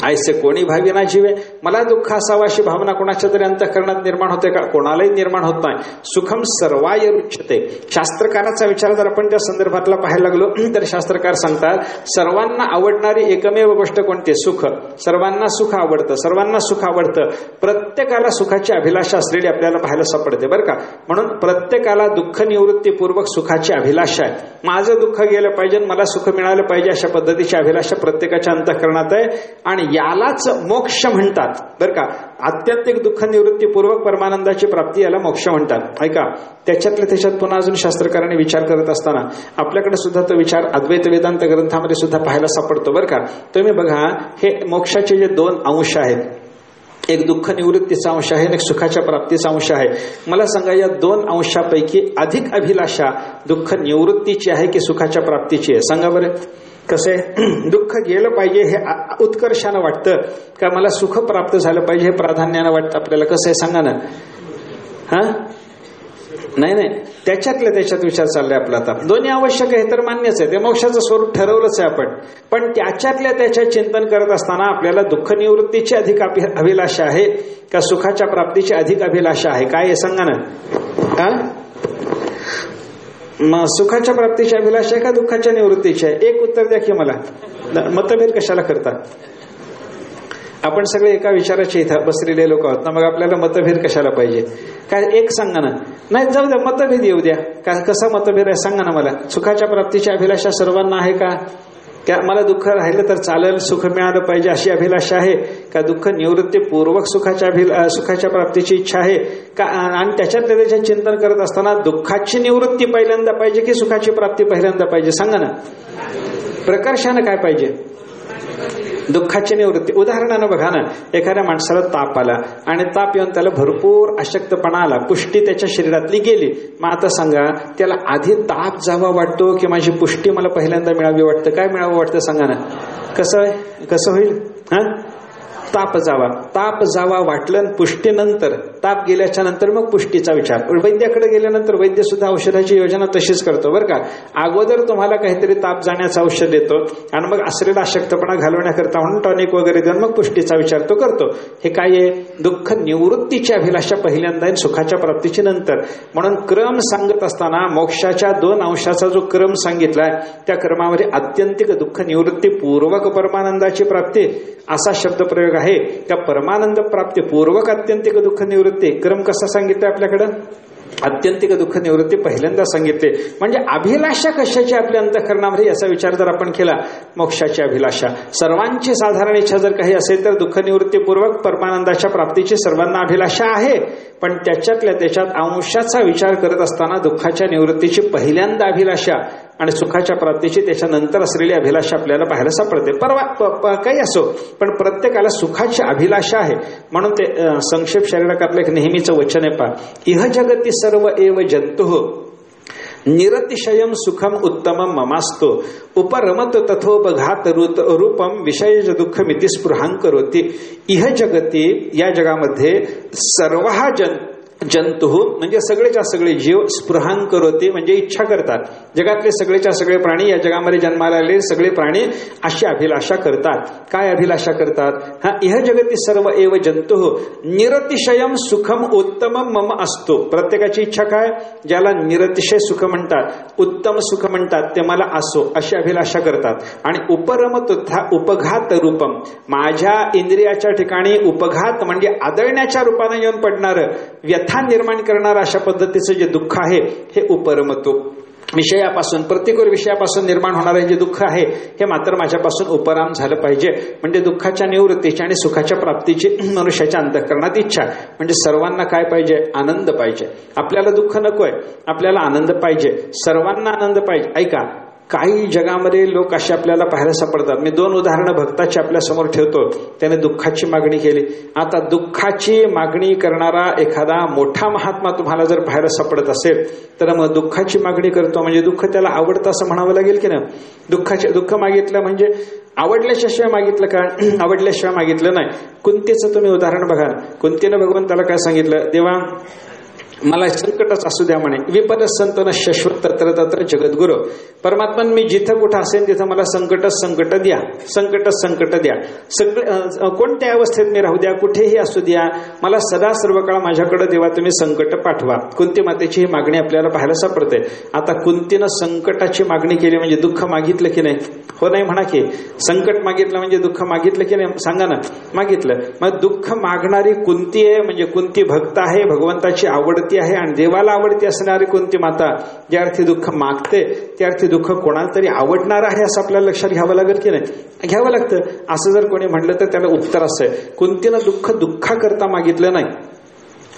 ऐसे कोणी भावी ना जीवे, मला दुःख असावं अशी भावना कोणाच्या तरी अंतःकरणात निर्माण होते का? कोणालाही निर्माण होत नाही. सुखम सर्वाय रुच्यते. शास्त्रकाराचा विचार जर आपण त्या संदर्भातला पाहायला लागलो तर शास्त्रकार सांगतात सर्वांना आवडणारी एकमेव गोष्ट कोणती? सुख. सर्वांना सुख आवडतं, सर्वांना सुख आवडतं. प्रत्येकाला सुखाची अभिलाषा असलेली आपल्याला पाहायला सापडते बरं का. म्हणून प्रत्येकाला दुःख निवृत्तीपूर्वक सुखाची अभिलाषा आहे. माझं दुःख गेलं पाहिजे, मला सुख मिळालं पाहिजे, अशा पद्धतीची अभिलाषा प्रत्येकाच्या अंतःकरणात आहे. आणि यालाच मोक्ष म्हणतात बरं का. आत्यंतिक दुःख निवृत्तीपूर्वक परमानंदाची प्राप्ती याला मोक्ष म्हणतात. ऐका, त्याच्यात पुन्हा अजून शास्त्रकारांनी विचार करत असताना आपल्याकडे सुद्धा तो विचार अद्वैत वेदांत ग्रंथामध्ये सुद्धा पाहायला सापडतो बरं का. तुम्ही बघा, हे मोक्षाचे जे 2 अंश आहेत, एक दुःख निवृत्तीचा अंश आहे, एक सुखाच्या प्राप्तीचा अंश आहे. मला सांगा, या 2 अंशापैकी अधिक अभिलाषा दुःख निवृत्तीची आहे की सुखाच्या प्राप्तीची आहे? सांगा बरं. कसं आहे, दुःख गेलं पाहिजे हे उत्कर्षानं वाटतं का मला सुख प्राप्त झालं पाहिजे हे प्राधान्यानं वाटतं आपल्याला? कसं आहे सांगा ना. हा, नाही, त्याच्यात विचार चाललाय आपला. आता दोन्ही आवश्यक आहे तर मान्यच आहे, ते मोक्षाचं स्वरूप ठरवलंच आहे आपण. पण त्याच्यात चिंतन करत असताना आपल्याला दुःख निवृत्तीची अधिक अभिलाषा आहे का सुखाच्या प्राप्तीची अधिक अभिलाषा आहे? काय आहे सांगा ना. हा, सुखाच्या प्राप्तीची अभिलाषा आहे का दुःखाच्या निवृत्तीची आहे? एक उत्तर द्या की मला. मतभेद कशाला करता? आपण सगळे एका विचाराचे इथं बसलेले लोक आहोत ना, मग आपल्याला मतभेद कशाला पाहिजे? काय एक सांगा ना. नाही, जाऊ द्या, मतभेद येऊ द्या. कसा मतभेद आहे सांगा ना मला. सुखाच्या प्राप्तीची अभिलाषा सर्वांना आहे का? मला दुःख राहिलं तर चालेल, सुख मिळालं पाहिजे अशी अभिलाषा आहे का? दुःख निवृत्तीपूर्वक सुखाच्या प्राप्तीची इच्छा आहे का? आणि त्याच्यात चिंतन करत असताना दुःखाची निवृत्ती पहिल्यांदा पाहिजे की सुखाची प्राप्ती पहिल्यांदा पाहिजे? सांगा ना. प्रकर्षानं काय पाहिजे? दुःखाची निवृत्ती. उदाहरणानं बघा ना, एखाद्या माणसाला ताप आला आणि ताप येऊन त्याला भरपूर अशक्तपणा आला, पुष्टी त्याच्या शरीरातली गेली. मग आता सांगा, त्याला आधी ताप जावा वाटतो की माझी पुष्टी मला पहिल्यांदा मिळावी वाटतं? काय मिळावं वाटतं सांगा ना. कसं होईल? हा, ताप जावा वाटलं, पुष्टीनंतर ताप गेल्याच्या नंतर मग पुष्टीचा विचार. वैद्याकडे गेल्यानंतर वैद्य सुद्धा औषधाची योजना तशीच करतो बरं का. अगोदर तुम्हाला काहीतरी ताप जाण्याचं औषध देतो आणि मग असलेला अशक्तपणा घालवण्याकरता म्हणून टॉनिक वगैरे देऊन मग पुष्टीचा विचार तो करतो. हे काय आहे? दुःख निवृत्तीची अभिलाषा पहिल्यांदा आणि सुखाच्या प्राप्तीची नंतर. म्हणून क्रम सांगत असताना मोक्षाच्या 2 अंशाचा जो क्रम सांगितलाय त्या क्रमामध्ये आत्यंतिक दुःख निवृत्ती पूर्वक परमानंदाची प्राप्ती असा शब्दप्रयोग आहे का? परमानंद प्राप्ती पूर्वक आत्यंतिक दुःख निवृत्ती. क्रम कसा सांगितलाय आपल्याकडं? आत्यंतिक दुःख निवृत्ती पहिल्यांदा सांगितले. म्हणजे अभिलाषा कशाची आपल्या अंतःकरणामध्ये याचा विचार जर आपण केला, मोक्षाची अभिलाषा. सर्वांची साधारण इच्छा जर काही असेल तर दुःख निवृत्तीपूर्वक परमानंदाच्या प्राप्तीची सर्वांना अभिलाषा आहे. पण त्याच्यात अंशाचा विचार करत असताना दुःखाच्या निवृत्तीची पहिल्यांदा अभिलाषा आणि सुखाच्या प्राप्तीची त्याच्यानंतर असलेली अभिलाषा आपल्याला पाहायला सापडते. काही असो, पण प्रत्येकाला सुखाची अभिलाषा आहे. म्हणून ते संक्षेप शरीरातलं एक नेहमीचं वचन आहे पहा, इह जगती सर्व एव जंतुः निरतिशयम सुखम उत्तमम ममास्तो उपरमत तथोपघात रूपम विषयज दुःखमिति स्पृहां करोति. इह जगती, या जगामध्ये सर्व जंतु म्हणजे सगळेच्या सगळे जीव स्पृहां करोति म्हणजे इच्छा करतात. जगातले सगळेच्या सगळे प्राणी, या जगामध्ये जन्माला आलेले सगळे प्राणी अशी अभिलाषा करतात. काय अभिलाषा करतात? हा, इह जगती सर्व एव जंतु निरतिशयम सुखम उत्तमम मम असतो. प्रत्येकाची इच्छा काय? ज्याला निरतिशय सुख म्हणतात, उत्तम सुख म्हणतात, ते मला असो अशी अभिलाषा करतात. आणि उपरमत उपघात रूपम, माझ्या इंद्रियाच्या ठिकाणी उपघात म्हणजे आदळण्याच्या रूपाने येऊन पडणार, व्यथा निर्माण करणार अशा पद्धतीचं जे दुःख आहे हे उपरमतो. विषयापासून, प्रतिकूल विषयापासून निर्माण होणारे जे दुःख आहे हे मात्र माझ्यापासून उपराम झालं पाहिजे. म्हणजे दुःखाच्या निवृत्तीची आणि सुखाच्या प्राप्तीची मनुष्याच्या अंतःकरणात इच्छा. म्हणजे सर्वांना काय पाहिजे? आनंद पाहिजे. आपल्याला दुःख नकोय, आपल्याला आनंद पाहिजे, सर्वांना आनंद पाहिजे. ऐका, काही जगामध्ये लोक असे आपल्याला पाहायला सापडतात. मी 2 उदाहरणं भक्ताची आपल्या समोर ठेवतो. त्याने दुःखाची मागणी केली. आता दुःखाची मागणी करणारा एखादा मोठा महात्मा तुम्हाला जर पाहायला सापडत असेल तर मग दुःखाची मागणी करतो म्हणजे दुःख त्याला आवडतं असं म्हणावं लागेल की ना. दुःख मागितलं म्हणजे आवडल्याशिवाय मागितलं का? आवडल्याशिवाय मागितलं नाही. कुंतीचं तुम्ही उदाहरण बघा. कुंतीनं भगवंताला काय सांगितलं? देवा मला संकटच असू द्या म्हणे. विपद संतन शाश्वत तत्र तत्र जगद्गुरु. परमात्मा मी जिथं कुठं असेल तिथं मला संकट द्या, संकट द्या. सगळं कोणत्या अवस्थेत मी राहू द्या, कुठेही असू द्या, मला सदा सर्व काळ माझ्याकडे देवा तुम्ही संकट पाठवा. कुंती मातेची ही मागणी आपल्याला पाहायला सापडते. आता कुंतीनं संकटाची मागणी केली म्हणजे दुःख मागितलं की नाही? हो नाही म्हणा की. संकट मागितलं म्हणजे दुःख मागितलं की नाही? सांगा ना. मागितलं. मग दुःख मागणारी कुंती आहे म्हणजे कुंती भक्त आहे, भगवंताची आवडती आहे आणि देवाला आवडती असणारी कुंती माता ज्या अर्थी दुःख मागते त्या अर्थी दुःख कोणाला तरी आवडणार आहे असं आपल्याला लक्षात घ्यावं लागेल की नाही? घ्यावं लागतं. असं जर कोणी म्हणलं तर त्याला उत्तर असं आहे, कुंतीनं दुःखा करता मागितलं नाही.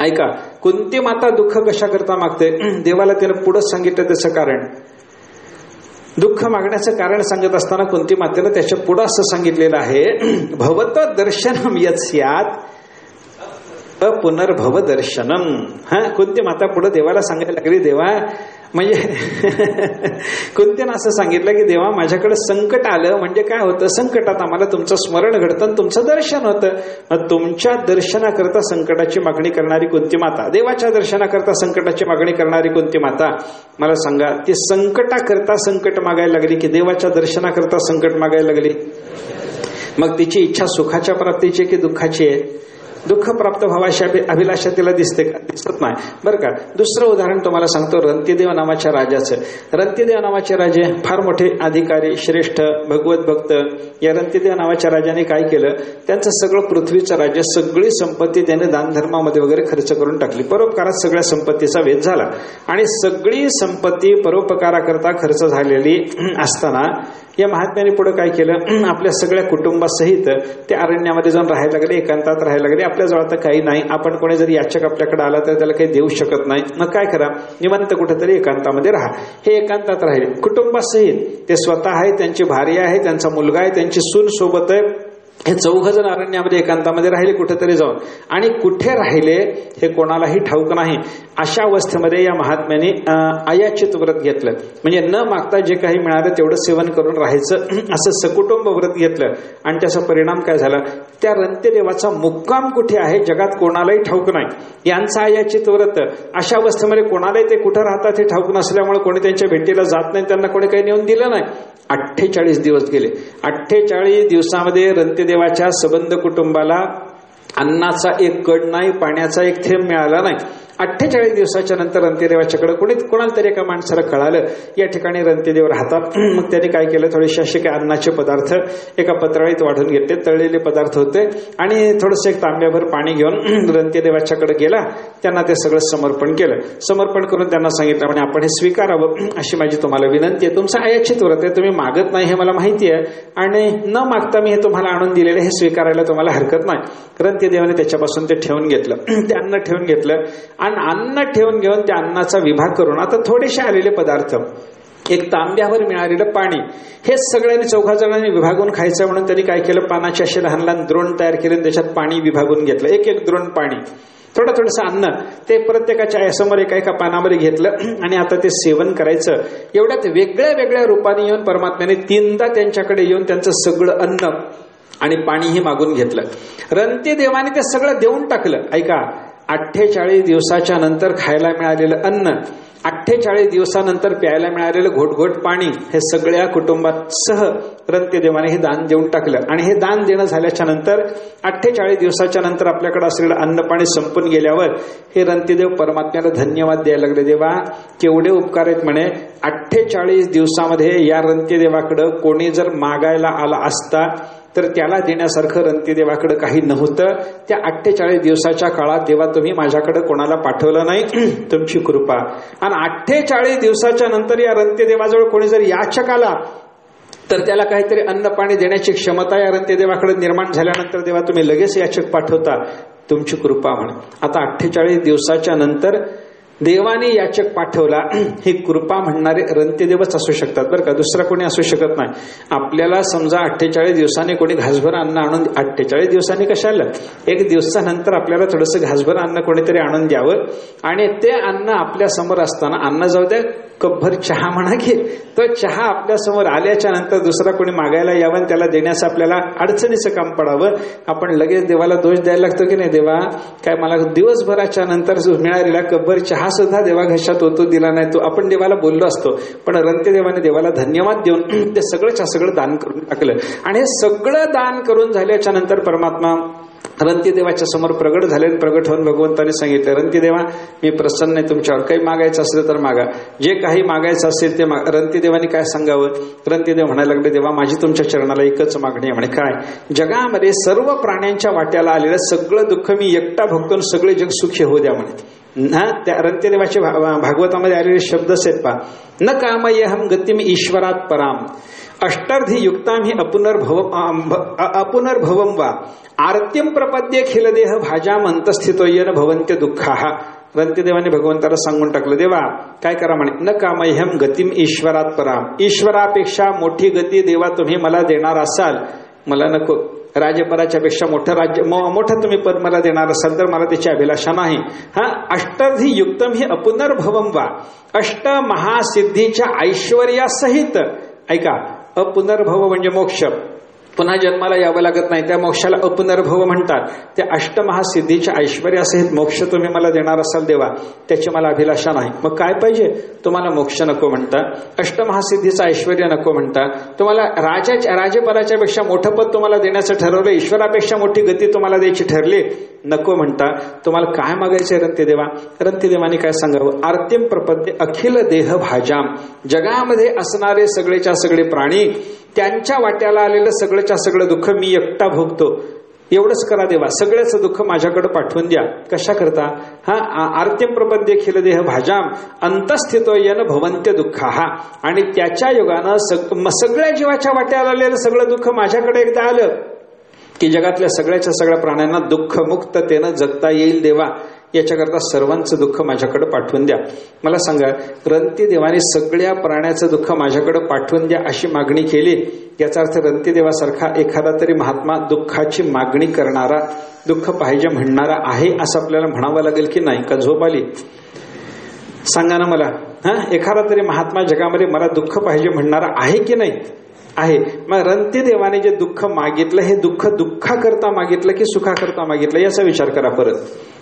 ऐका, कुंती माता दुःख कशा करता मागते? देवाला त्यानं पुढं सांगितलं त्याचं कारण. दुःख मागण्याचं कारण सांगत असताना कुंती मातेनं त्याच्या पुढं असं सांगितलेलं आहे, भवत दर्शनम यस्यात पुनर्भव दर्शनम. हा, कुंती माता पुढे देवाला सांगायला लागली, देवा म्हणजे कुंतीनं असं सांगितलं की देवा माझ्याकडे संकट आलं म्हणजे काय होतं? संकटात आम्हाला तुमचं स्मरण घडतं, तुमचं दर्शन होतं. मग तुमच्या दर्शनाकरता संकटाची मागणी करणारी कुंती माता, देवाच्या दर्शनाकरता संकटाची मागणी करणारी कुंती माता, मला सांगा ती संकटाकरता संकट मागायला लागली की देवाच्या दर्शनाकरता संकट मागायला लागली? मग तिची इच्छा सुखाच्या प्राप्तीची की दुःखाची आहे? दुःख प्राप्त व्हावाशी अभिलाषा तिला दिसते का? दिसत नाही. बरं का. दुसरं उदाहरण तुम्हाला सांगतो रंतीदेव नावाच्या राजाचं. रंतीदेव नावाचे राजे फार मोठे अधिकारी, श्रेष्ठ भगवत भक्त. या रंतीदेव नावाच्या राजाने काय केलं? त्यांचं सगळं पृथ्वीचं राज्य, सगळी संपत्ती त्याने दानधर्मामध्ये वगैरे खर्च करून टाकली. परोपकारात सगळ्या संपत्तीचा वेध झाला आणि सगळी संपत्ती परोपकाराकरता खर्च झालेली असताना या महात्म्याने पुढे काय केलं? आपल्या सगळ्या कुटुंबासहित ते अरण्यामध्ये जाऊन राहायला लागले, एकांतात राहायला लागले. आपल्याजवळ आता काही नाही, आपण कोणी जरी याचक आपल्याकडे आला तर त्याला काही देऊ शकत नाही. मग काय करा? निवांत कुठेतरी एकांतामध्ये राहा. हे एकांतात राहिले कुटुंबासहित. ते स्वतः आहे, त्यांची भार्या आहे, त्यांचा मुलगा आहे, त्यांची सून सोबत आहे. हे 4 जण अरण्यामध्ये एकांतामध्ये राहिले कुठेतरी जाऊन. आणि कुठे राहिले हे कोणालाही ठाऊक नाही. अशा अवस्थेमध्ये या महात्म्याने अयाचित व्रत घेतलं. म्हणजे न मागता जे काही मिळालं तेवढं सेवन करून राहायचं असं सकुटुंब व्रत घेतलं. आणि त्याचा परिणाम काय झाला? त्या रंत्यदेवाचा मुक्काम कुठे आहे जगात कोणालाही ठाऊक नाही. यांचा अयाचित व्रत. अशा अवस्थेमध्ये कोणालाही ते कुठं राहतात हे ठाऊक नसल्यामुळे कोणी त्यांच्या भेटीला जात नाही, त्यांना कोणी काही नेऊन दिलं नाही. 48 दिवस गेले. 48 दिवसामध्ये रंत्यदेवाच्या सबंध कुटुंबाला अन्नाचा एक कड नाही, पाण्याचा एक थेंब मिळाला नाही. 48 दिवसाच्या नंतर रंत्यदेवाच्याकडे कोणाला तरी एका माणसाला कळालं या ठिकाणी रंत्यदेव राहतात. मग त्याने काय केलं? थोडेसे असे काही अन्नाचे पदार्थ एका पत्राळीत वाढून घेतले. तळलेले पदार्थ होते आणि थोडंसं एक तांब्याभर पाणी घेऊन रंत्यदेवाच्याकडे गेला. त्यांना ते सगळं समर्पण केलं. समर्पण करून त्यांना सांगितलं म्हणे आपण हे स्वीकारावं अशी माझी तुम्हाला विनंती आहे. तुमचं अयाचित व्रत आहे, तुम्ही मागत नाही हे मला माहिती आहे आणि न मागता मी हे तुम्हाला आणून दिलेलं हे स्वीकारायला तुम्हाला हरकत नाही. रंत्यदेवाने त्याच्यापासून ते ठेवून घेतलं. ते अन्न ठेवून घेतलं आणि अन्न ठेवून घेऊन त्या अन्नाचा विभाग करून आता थोडेसे आलेले पदार्थ, एक तांब्यावर मिळालेलं पाणी, हे सगळ्यांनी 4 जणांनी विभागून खायचं म्हणून त्यांनी काय केलं? पानाचे असे लहान लहान द्रोण तयार केले, त्याच्यात पाणी विभागून घेतलं. एक द्रोण पाणी. थोडंसं अन्न ते प्रत्येकाच्या समोर एका पानामध्ये घेतलं आणि आता ते सेवन करायचं. एवढ्यात वेगळ्या वेगळ्या रूपाने येऊन परमात्म्याने 3दा त्यांच्याकडे येऊन त्यांचं सगळं अन्न आणि पाणीही मागून घेतलं. रंतीदेवाने ते सगळं देऊन टाकलं. ऐका, 48 दिवसाच्या नंतर खायला मिळालेलं अन्न, 48 दिवसानंतर प्यायला मिळालेलं घोटघोट पाणी, हे सगळ्या कुटुंबात सह रंतीदेवाने हे दान देऊन टाकलं. आणि हे दान देणं झाल्याच्या नंतर 48 दिवसाच्या नंतर आपल्याकडे असलेलं अन्न पाणी संपून गेल्यावर हे रंतीदेव परमात्म्याला धन्यवाद द्यायला लागले. देवा, केवढे उपकार आहेत म्हणे. 48 दिवसामध्ये या रंतीदेवाकडं कोणी जर मागायला आला असता तर त्याला देण्यासारखं रंतीदेवाकडे काही नव्हतं. त्या 48 दिवसाच्या काळात देवा तुम्ही माझ्याकडे कोणाला पाठवलं नाही, तुमची कृपा. आणि 48 दिवसाच्या नंतर या रंतीदेवाजवळ कोणी जर याचक आला तर त्याला काहीतरी अन्न पाणी देण्याची क्षमता या रंतीदेवाकडे निर्माण झाल्यानंतर देवा तुम्ही लगेच याचक पाठवता, तुमची कृपा म्हणे. आता 48 दिवसाच्या नंतर देवाने याचक पाठवला, ही कृपा म्हणणारे रंतीदेवच असू शकतात बरं का, दुसरा कोणी असू शकत नाही. आपल्याला समजा 48 दिवसांनी कोणी घासभर अन्न आणून, 48 दिवसांनी कशाला, 1 दिवसानंतर आपल्याला थोडंसं घासभर अन्न कोणीतरी आणून द्यावं आणि ते अन्न आपल्या समोर असताना, अन्न जाऊ द्या, कपभर चहा म्हणा की, तो चहा आपल्या समोर आल्याच्या नंतर दुसरा कोणी मागायला यावं आणि त्याला देण्याचं आपल्याला अडचणीचं काम पडावं, आपण लगेच देवाला दोष द्यायला लागतो की नाही. देवा, काय मला दिवसभराच्या नंतर मिळालेला कपभर चहा सुद्धा देवा घशात होतो दिला नाही, तो आपण देवाला बोललो असतो. पण रंतीदेवाने देवाला धन्यवाद देऊन ते सगळंच्या सगळं दान करून टाकलं. आणि हे सगळं दान करून झाल्याच्या नंतर परमात्मा रंतीदेवाच्या समोर प्रगट झाले. प्रगट होऊन भगवंताने सांगितलं, रंतीदेवा, मी प्रसन्न आहे तुमच्यावर, काही मागायचं असलं तर मागा, जे काही मागायचं असेल ते मागा. रंतीदेवाने काय सांगावं, रंतीदेव म्हणायला लागले, देवा माझी तुमच्या चरणाला एकच मागणी आहे म्हणे. काय, जगामध्ये सर्व प्राण्यांच्या वाट्याला आलेलं सगळं दुःख मी एकटा भोगतो, सगळे जग सुखी होऊ द्या म्हणे. त्या रंतीदेवाचे भागवतामध्ये आलेले शब्द आहेत पहा, न कामयहम गतिम ईश्वरात पराम अष्टर्धी युक्ताम ही अपुनर्भवम वा आर्त्यम प्रपद्ये खिलदेह भाजाम अंतस्थितो येन भवन्त्य दुःखाः. रंतीदेवाने भगवंताला सांगून टाकलं, देवा काय करा म्हणे, न कामयहम गतिम ईश्वरात पराम, ईश्वरापेक्षा मोठी गती देवा तुम्ही मला देणार असाल, मला नको. राज्यपदाच्या पेक्षा मोठं तुम्ही पद मला देणार असाल तर मला त्याची अभिलाषा नाही. हा, अष्टर्धी युक्तम ही अपुनर्भवम वा, अष्ट महासिद्धीच्या ऐश्वर्यासहित. ऐका, अपुनर्भव म्हणजे मोक्ष, पुन्हा जन्माला यावं लागत नाही, त्या मोक्षाला अपुनर्भव म्हणतात. त्या अष्टमहासिद्धीच्या ऐश्वर्यासहित मोक्ष तुम्ही मला देणार असाल देवा, त्याची मला अभिलाषा नाही. मग काय पाहिजे, तुम्हाला मोक्ष नको म्हणता, अष्टमहासिद्धीचं ऐश्वर्य नको म्हणता, तुम्हाला राजपदाच्या पेक्षा मोठं पद तुम्हाला देण्याचं ठरवलं, ईश्वरापेक्षा मोठी गती तुम्हाला द्यायची ठरली, नको म्हणता. तुम्हाला काय मागायचंय रंतीदेवा? रंतीदेवाने काय सांगावं, आर्तिम प्रपद्ये अखिल देह भाजाम, जगामध्ये असणारे सगळेच्या सगळे प्राणी, त्यांच्या वाट्याला आलेलं सगळंच्या सगळं दुःख मी एकटा भोगतो, एवढंच करा देवा, सगळ्याचं दुःख माझ्याकडे पाठवून द्या. कशा करता, हा, आर्तिम प्रपद्ये खिल देह भाजाम अंतस्थितो येन भवन्त्य दुःखाः. आणि त्याच्या योगानं सगळ्या जीवाच्या वाट्याला आलेलं सगळं दुःख माझ्याकडे एकदा आलं की जगातल्या सगळ्याच्या सगळ्या प्राण्यांना दुःख मुक्ततेनं जगता येईल देवा, याच्याकरता सर्वांचं दुःख माझ्याकडे पाठवून द्या. मला सांगा, रंतीदेवाने सगळ्या प्राण्याचं दुःख माझ्याकडे पाठवून द्या अशी मागणी केली, याचा अर्थ रंतीदेवासारखा एखादा तरी महात्मा दुःखाची मागणी करणारा, दुःख पाहिजे म्हणणारा आहे असं आपल्याला म्हणावं लागेल की नाही? का झोप आली? सांगा ना मला. हा, एखादा तरी महात्मा जगामध्ये मला दुःख पाहिजे म्हणणारा आहे की नाही? आहे. मग रंतीदेवाने जे दुःख मागितलं, हे दुःख दुःखाकरता मागितलं की सुखाकरता मागितलं, याचा विचार करा परत.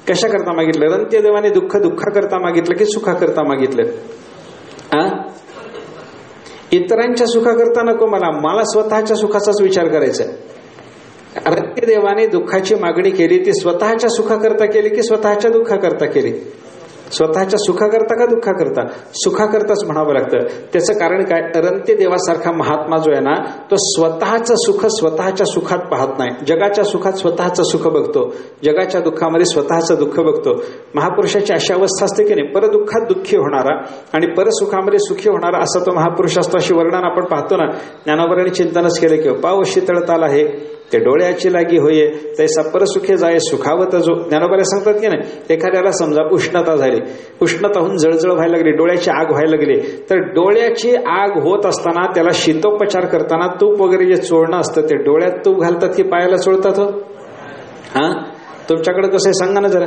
कशा करता मागितलं? रंतीदेवाने दुःख दुःखाकरता मागितलं की सुखाकरता मागितलं? इतरांच्या सुखाकरता नको, मला स्वतःच्या सुखाचाच विचार करायचा. रंतीदेवाने दुःखाची मागणी केली, ती स्वतःच्या सुखाकरता केली की स्वतःच्या दुःखाकरता केली? स्वतःच्या सुखाकरता का दुःखाकरता? सुखाकरताच म्हणावं लागतं. त्याचं कारण काय, रंतीदेवासारखा महात्मा जो आहे ना, तो स्वतःचं सुख स्वतःच्या सुखात पाहत नाही, जगाच्या सुखात स्वतःचं सुख बघतो, जगाच्या दुःखामध्ये स्वतःचं दुःख बघतो. महापुरुषाची अशी अवस्था असते की नाही, परदुःखात दुःखी होणारा आणि परसुखामध्ये सुखी होणारा असा तो महापुरुष असतो. अशी वर्णन आपण पाहतो ना, ज्ञानोबरांनी चिंतनच केलं की पाव शीतळताल आहे ते डोळ्याची लागी होये, तैसा परसुखे जाय सुखावत जो. ज्ञानोबा सांगतात की नाही, एखाद्याला समजा उष्णता झाली, उष्णता होऊन जळजळ व्हायला लागली, डोळ्याची आग व्हायला लागली, तर डोळ्याची आग होत असताना त्याला शीतोपचार करताना तूप वगैरे जे चोळणं असतं, ते डोळ्यात तूप घालतात की पायाला चोळतात? हा, तुमच्याकडे कसं आहे सांगा ना जरा.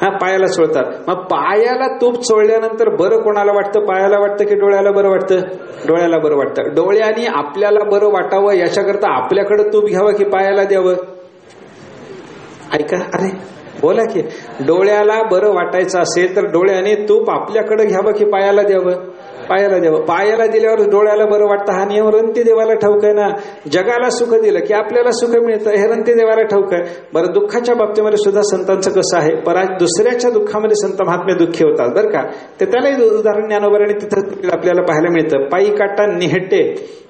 हा, पायाला चोळतात. मग पायाला तूप चोळल्यानंतर बरं कोणाला वाटतं? पायाला वाटतं की डोळ्याला बरं वाटतं? डोळ्याला बरं वाटतं. डोळ्याने आपल्याला बरं वाटावं याच्याकरता आपल्याकडे तूप घ्यावं की पायाला द्यावं? ऐका, अरे बोला की. डोळ्याला बरं वाटायचं असेल तर डोळ्याने तूप आपल्याकडे घ्यावं की पायाला द्यावं? पायाला द्यावं. पायाला दिल्यावर डोळ्याला बरं वाटतं हा नियम रंतीदेवाला ठाऊक आहे ना. जगाला सुख दिलं की आपल्याला सुख मिळतं हे रंतीदेवाला ठाऊक आहे. बरं, दुःखाच्या बाबतीमध्ये सुद्धा संतांचं कसं आहे? दुसऱ्याच्या दुःखामध्ये संत महात्मे दुःखी होतात बरं का. तर त्यालाही उदाहरण ज्ञानोबराने तिथं आपल्याला पाहायला मिळतं. पायी काटा निहटे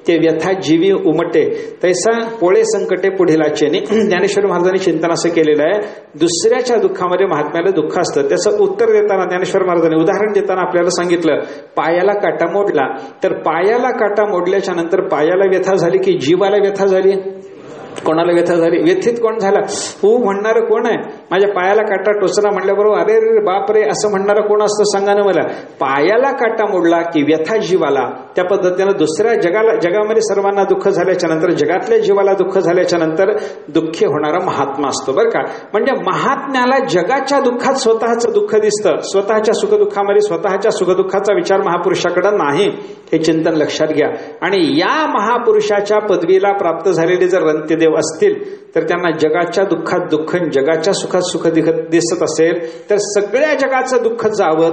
ते व्यथा जीवी उमटे, तैसा पोळे संकटे पुढीलाचे. ज्ञानेश्वर महाराजांनी चिंतन असं केलेलं आहे, दुसऱ्याच्या दुःखामध्ये महात्म्याला दुःख असतं. त्याचं उत्तर देताना ज्ञानेश्वर महाराजांनी उदाहरण देताना आपल्याला सांगितलं, पायाला काटा मोडला तर पायाला काटा मोडल्याच्या नंतर पायाला व्यथा झाली की जीवाला व्यथा झाली? कोणाला व्यथा झाली? व्यथित कोण झाला? म्हणणारं कोण आहे? माझ्या पायाला काटा टोचला म्हटल्याबरोबर अरे रे बाप रे असं म्हणणारं कोण असतं सांगा ना मला. पायाला काटा मोडला की व्यथा जीवाला. त्या पद्धतीनं दुसऱ्या जगामध्ये सर्वांना दुःख झाल्याच्या नंतर जगातल्या जीवाला दुःख झाल्याच्या नंतर दुःखी होणारा महात्मा असतो बरं का. म्हणजे महात्म्याला जगाच्या दुःखात स्वतःचं दुःख दिसतं, स्वतःच्या सुखदुःखामध्ये स्वतःच्या सुखदुःखाचा विचार महापुरुषाकडे नाही, हे चिंतन लक्षात घ्या. आणि या महापुरुषाच्या पदवीला प्राप्त झालेले जर रंतीदेव असतील तर त्यांना जगाच्या दुःखात दुःख, जगाच्या सुखात सुख दिसत असेल तर सगळ्या जगाचं दुःख जावं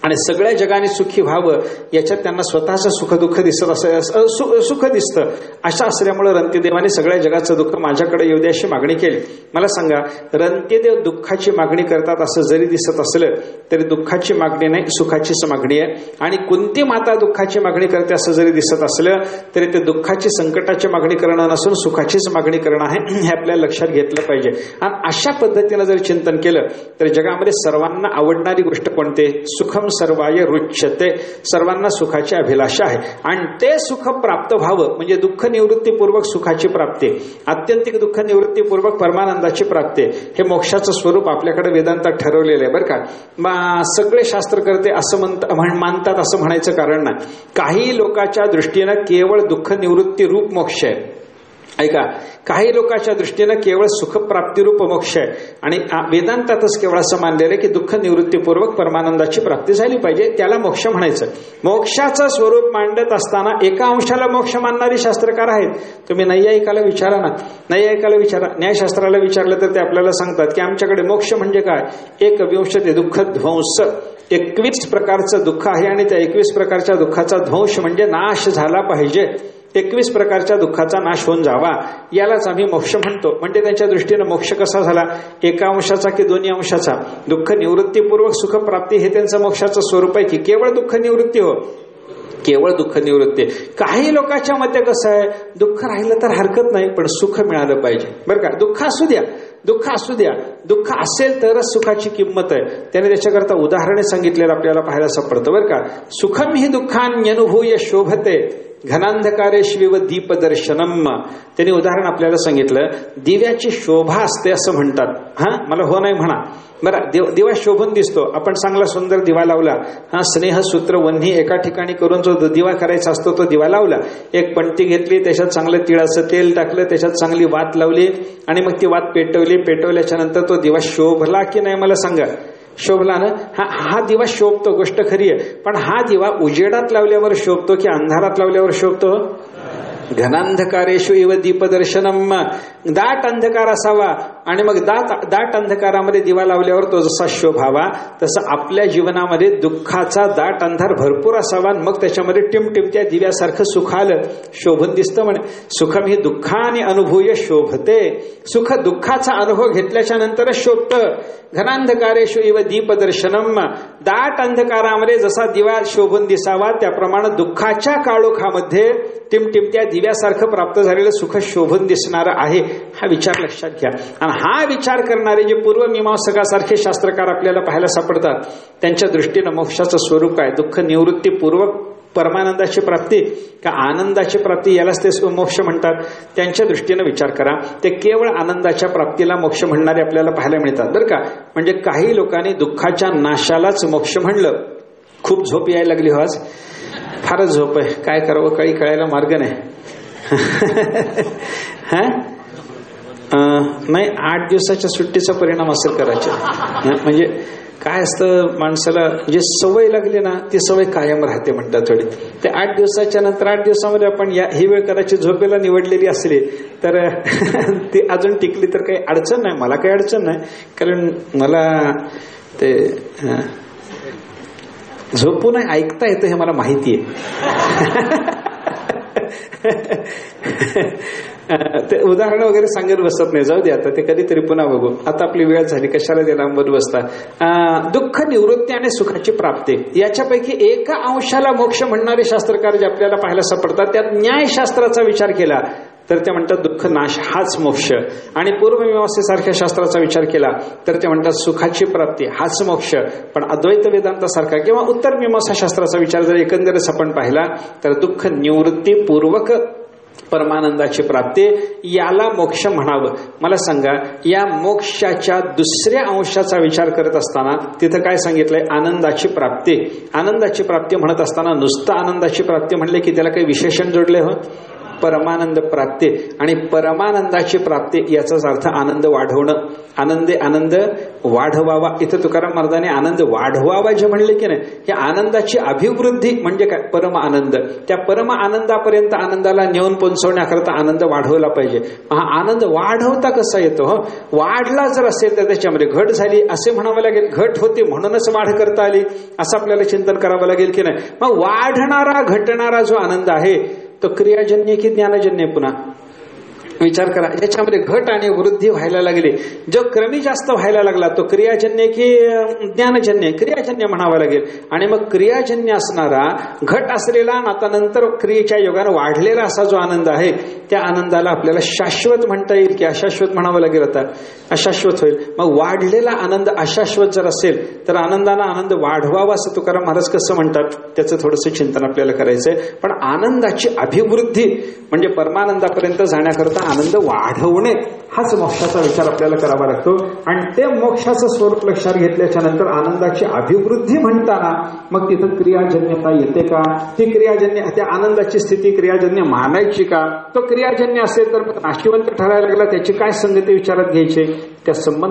आणि सगळ्या जगाने सुखी व्हावं याच्यात त्यांना स्वतःचं सुख दुःख दिसत असेल, सुख दिसतं. अशा असल्यामुळे रंतीदेवाने सगळ्या जगाचं दुःख माझ्याकडे येऊ दे अशी मागणी केली. मला सांगा, रंतीदेव दुःखाची मागणी करतात असं जरी दिसत असलं तरी दुःखाची मागणी नाही, सुखाचीच मागणी आहे. आणि कुंती माता दुःखाची मागणी करते असं जरी दिसत असलं तरी ते दुःखाची संकटाची मागणी करणं नसून सुखाचीच मागणी करणं आहे, हे आपल्याला लक्षात घेतलं पाहिजे. आणि अशा पद्धतीनं जर चिंतन केलं तर जगामध्ये सर्वांना आवडणारी गोष्ट कोणते? सुखम सर्वाय रुच्यते. सर्वांना सुखाची अभिलाषा आहे आणि ते सुख प्राप्त व्हावं म्हणजे दुःख निवृत्तीपूर्वक सुखाची प्राप्ती, आत्यंतिक दुःख निवृत्तीपूर्वक परमानंदाची प्राप्ती, हे मोक्षाचं स्वरूप आपल्याकडे वेदांतात ठरवलेलं आहे बरं का. सगळे शास्त्रकर्ते असं मानतात असं म्हणायचं कारण नाही. काही लोकांच्या दृष्टीनं केवळ दुःख निवृत्ती रूप मोक्ष आहे. ऐका, काही लोकांच्या दृष्टीनं केवळ सुखप्राप्तीरूप मोक्ष आहे आणि वेदांतातच केवळ असं मानलेलं आहे की दुःख निवृत्तीपूर्वक परमानंदाची प्राप्ती झाली पाहिजे, त्याला मोक्ष म्हणायचं. मोक्षाचं स्वरूप मांडत असताना एका अंशाला मोक्ष मानणारी शास्त्रकार आहेत. तुम्ही नैयायिकाला विचारा ना, नैयायिकाला विचारा, न्यायशास्त्राला विचारलं तर ते आपल्याला सांगतात की आमच्याकडे मोक्ष म्हणजे काय? 21 दुःख ध्वंस, 21 प्रकारचं दुःख आहे आणि त्या 21 प्रकारच्या दुःखाचा ध्वंस म्हणजे नाश झाला पाहिजे. 21 प्रकारच्या दुःखाचा नाश होऊन जावा यालाच आम्ही मोक्ष म्हणतो. म्हणजे त्यांच्या दृष्टीनं मोक्ष कसा झाला? एका अंशाचा की दोन्ही अंशाचा? दुःख निवृत्तीपूर्वक सुखप्राप्ती हे त्यांचं मोक्षाचं स्वरूप आहे की केवळ दुःख निवृत्ती हो? केवळ दुःख निवृत्ती. काही लोकांच्या मते कसं आहे, दुःख राहिलं तर हरकत नाही पण सुख मिळालं पाहिजे बरं का. दुःख असू द्या, दुःख असू द्या, दुःख असेल तरच सुखाची किंमत आहे. त्याने त्याच्याकरता उदाहरणे सांगितलेलं आपल्याला पाहायला सापडतं बरं का. सुखम ही दुःखान्यनुभूय शोभते घनांधकारेष्विव दीपदर्शनम. त्यांनी उदाहरण आपल्याला सांगितलं, दिव्याची शोभा असते असं म्हणतात. हा, मला हो नाही म्हणा बरं. दिवा शोभून दिसतो, आपण चांगला सुंदर दिवा लावला, हा स्नेहसूत्र वन्ही एका ठिकाणी करून जो दिवा करायचा असतो तो दिवा लावला, एक पणती घेतली, त्याच्यात चांगलं तिळाचं तेल टाकलं, त्याच्यात चांगली वात लावली आणि मग ती वात पेटवली. पेटवल्याच्या नंतर तो दिवा शोभला की नाही मला सांगा? शोभला ना. हा दिवा शोभतो, गोष्ट खरी आहे. पण हा दिवा उजेडात लावल्यावर शोभतो की अंधारात लावल्यावर शोभतो? घनांधकारेषु इव दीपदर्शनम. दाट अंधकार असावा आणि मग दाट अंधकारामध्ये दिवा लावल्यावर तो जसा शोभावा तसं आपल्या जीवनामध्ये दुःखाचा दाट अंधार भरपूर असावा, मग त्याच्यामध्ये टिमटिमत्या दिव्यासारखं सुख आलं, शोभून दिसतं म्हणे. सुखम ही दुःखाने अनुभूय शोभते. सुख दुःखाचा अनुभव घेतल्याच्या नंतरच शोभतं. घनांधकारेषु इव दीपदर्शनम. दाट अंधकारामध्ये जसा दिवा शोभून दिसावा त्याप्रमाणे दुःखाच्या काळोखामध्ये टिमटिमत्या दिव्यासारखं प्राप्त झालेलं सुख शोभून दिसणारं आहे, हा विचार लक्षात घ्या. आणि हा विचार करणारे जे पूर्वमीमांसकासारखे शास्त्रकार आपल्याला पाहायला सापडतात त्यांच्या दृष्टीनं मोक्षाचं स्वरूप काय? दुःख निवृत्तीपूर्वक परमानंदाची प्राप्ती का आनंदाची प्राप्ती, यालाच ते मोक्ष म्हणतात. त्यांच्या दृष्टीनं विचार करा, ते केवळ आनंदाच्या प्राप्तीला मोक्ष म्हणणारे आपल्याला पाहायला मिळतात बरं का. म्हणजे काही लोकांनी दुःखाच्या नाशालाच मोक्ष म्हणलं. खूप झोप यायला लागली हो आज, फारच झोप आहे, काय करावं काही कळायला मार्ग नाही. नाही, 8 दिवसाच्या सुट्टीचा परिणाम असेल करायचा. म्हणजे काय असतं, माणसाला जे सवय लागली ना ती सवय कायम राहते म्हणतात थोडी. ते 8 दिवसाच्या नंतर 8 दिवसामध्ये आपण ही वेळ करायची झोपेला निवडलेली असली तर ती अजून टिकली तर काही अडचण नाही. मला काही अडचण नाही, कारण मला ते झोपून ऐकता येतं हे मला माहिती आहे. ते उदाहरण वगैरे सांगत बसत नाही, जाऊ दे आता, ते कधीतरी पुन्हा बघू. आता आपली वेळ झाली, कशाला ते लांबत बसता. दुःख निवृत्ती आणि सुखाची प्राप्ती याच्यापैकी एका अंशाला मोक्ष म्हणणारे शास्त्रकार जे आपल्याला पाहायला सापडतात, त्यात न्यायशास्त्राचा विचार केला तर ते म्हणतात दुःख नाश हाच मोक्ष, आणि पूर्वमीमांसेसारख्या शास्त्राचा विचार केला तर ते म्हणतात सुखाची प्राप्ती हाच मोक्ष. पण अद्वैत वेदांतासारखा किंवा उत्तर मीमांसा शास्त्राचा विचार जर एकंदरीत आपण पाहिला तर दुःख निवृत्ती पूर्वक परमानंदाची प्राप्ती याला मोक्ष म्हणावं. मला सांगा, या मोक्षाच्या दुसऱ्या अंशाचा विचार करत असताना तिथं काय सांगितलंय? आनंदाची प्राप्ती. आनंदाची प्राप्ती म्हणत असताना नुसतं आनंदाची प्राप्ती म्हणले की त्याला काही विशेषण जोडले हो? परमानंद प्राप्ती. आणि परमानंदाची प्राप्ती याचाच अर्थ आनंद वाढवणं. आनंद वाढवावा. इथं तुकाराम महाराजांनी आनंद वाढवावा जे म्हणले की नाही, हे आनंदाची अभिवृद्धी म्हणजे काय? परम आनंद. त्या परम आनंदापर्यंत आनंदाला नेऊन पोहोचवण्याकरता आनंद वाढवला पाहिजे. हा आनंद वाढवता कसा येतो? हो, वाढला जर असेल तर त्याच्यामध्ये घट झाली असे म्हणावं लागेल. घट होती म्हणूनच वाढ करता आली असं आपल्याला चिंतन करावं लागेल की नाही. मग वाढणारा घटणारा जो आनंद आहे तो क्रियाजन्य की ज्ञानजन्य? पुन्हा विचार करा. याच्यामध्ये घट आणि वृद्धी व्हायला लागली. जो क्रमी जास्त व्हायला लागला तो क्रियाजन्य की ज्ञानजन्य? क्रियाजन्य म्हणावा लागेल. आणि मग क्रियाजन्य असणारा घट असलेला आता नंतर क्रियेच्या योगाने वाढलेला असा जो आनंद आहे त्या आनंदाला आपल्याला शाश्वत म्हणता येईल की अशाश्वत म्हणावं लागेल? आता अशाश्वत होईल. मग वाढलेला आनंद अशाश्वत जर असेल तर आनंदाला आनंद वाढवावा असं तुकाराम महाराज कसं म्हणतात त्याचं थोडंसं चिंतन आपल्याला करायचंय. पण आनंदाची अभिवृद्धी म्हणजे परमानंदापर्यंत जाण्याकरता आनंद वाढवणे हाच मोक्षाचा विचार आपल्याला करावा लागतो. आणि ते मोक्षाचं स्वरूप लक्षात घेतल्याच्या नंतर आनंदाची अभिवृद्धी म्हणताना मग तिथं क्रियाजन्यता येते का? ती क्रियाजन्य, त्या आनंदाची स्थिती क्रियाजन्य मानायची का? तो क्रियाजन्य असेल तर मग नाशिवंत ठरायला लागला त्याची काय संगती विचारात घ्यायची? त्या संबंध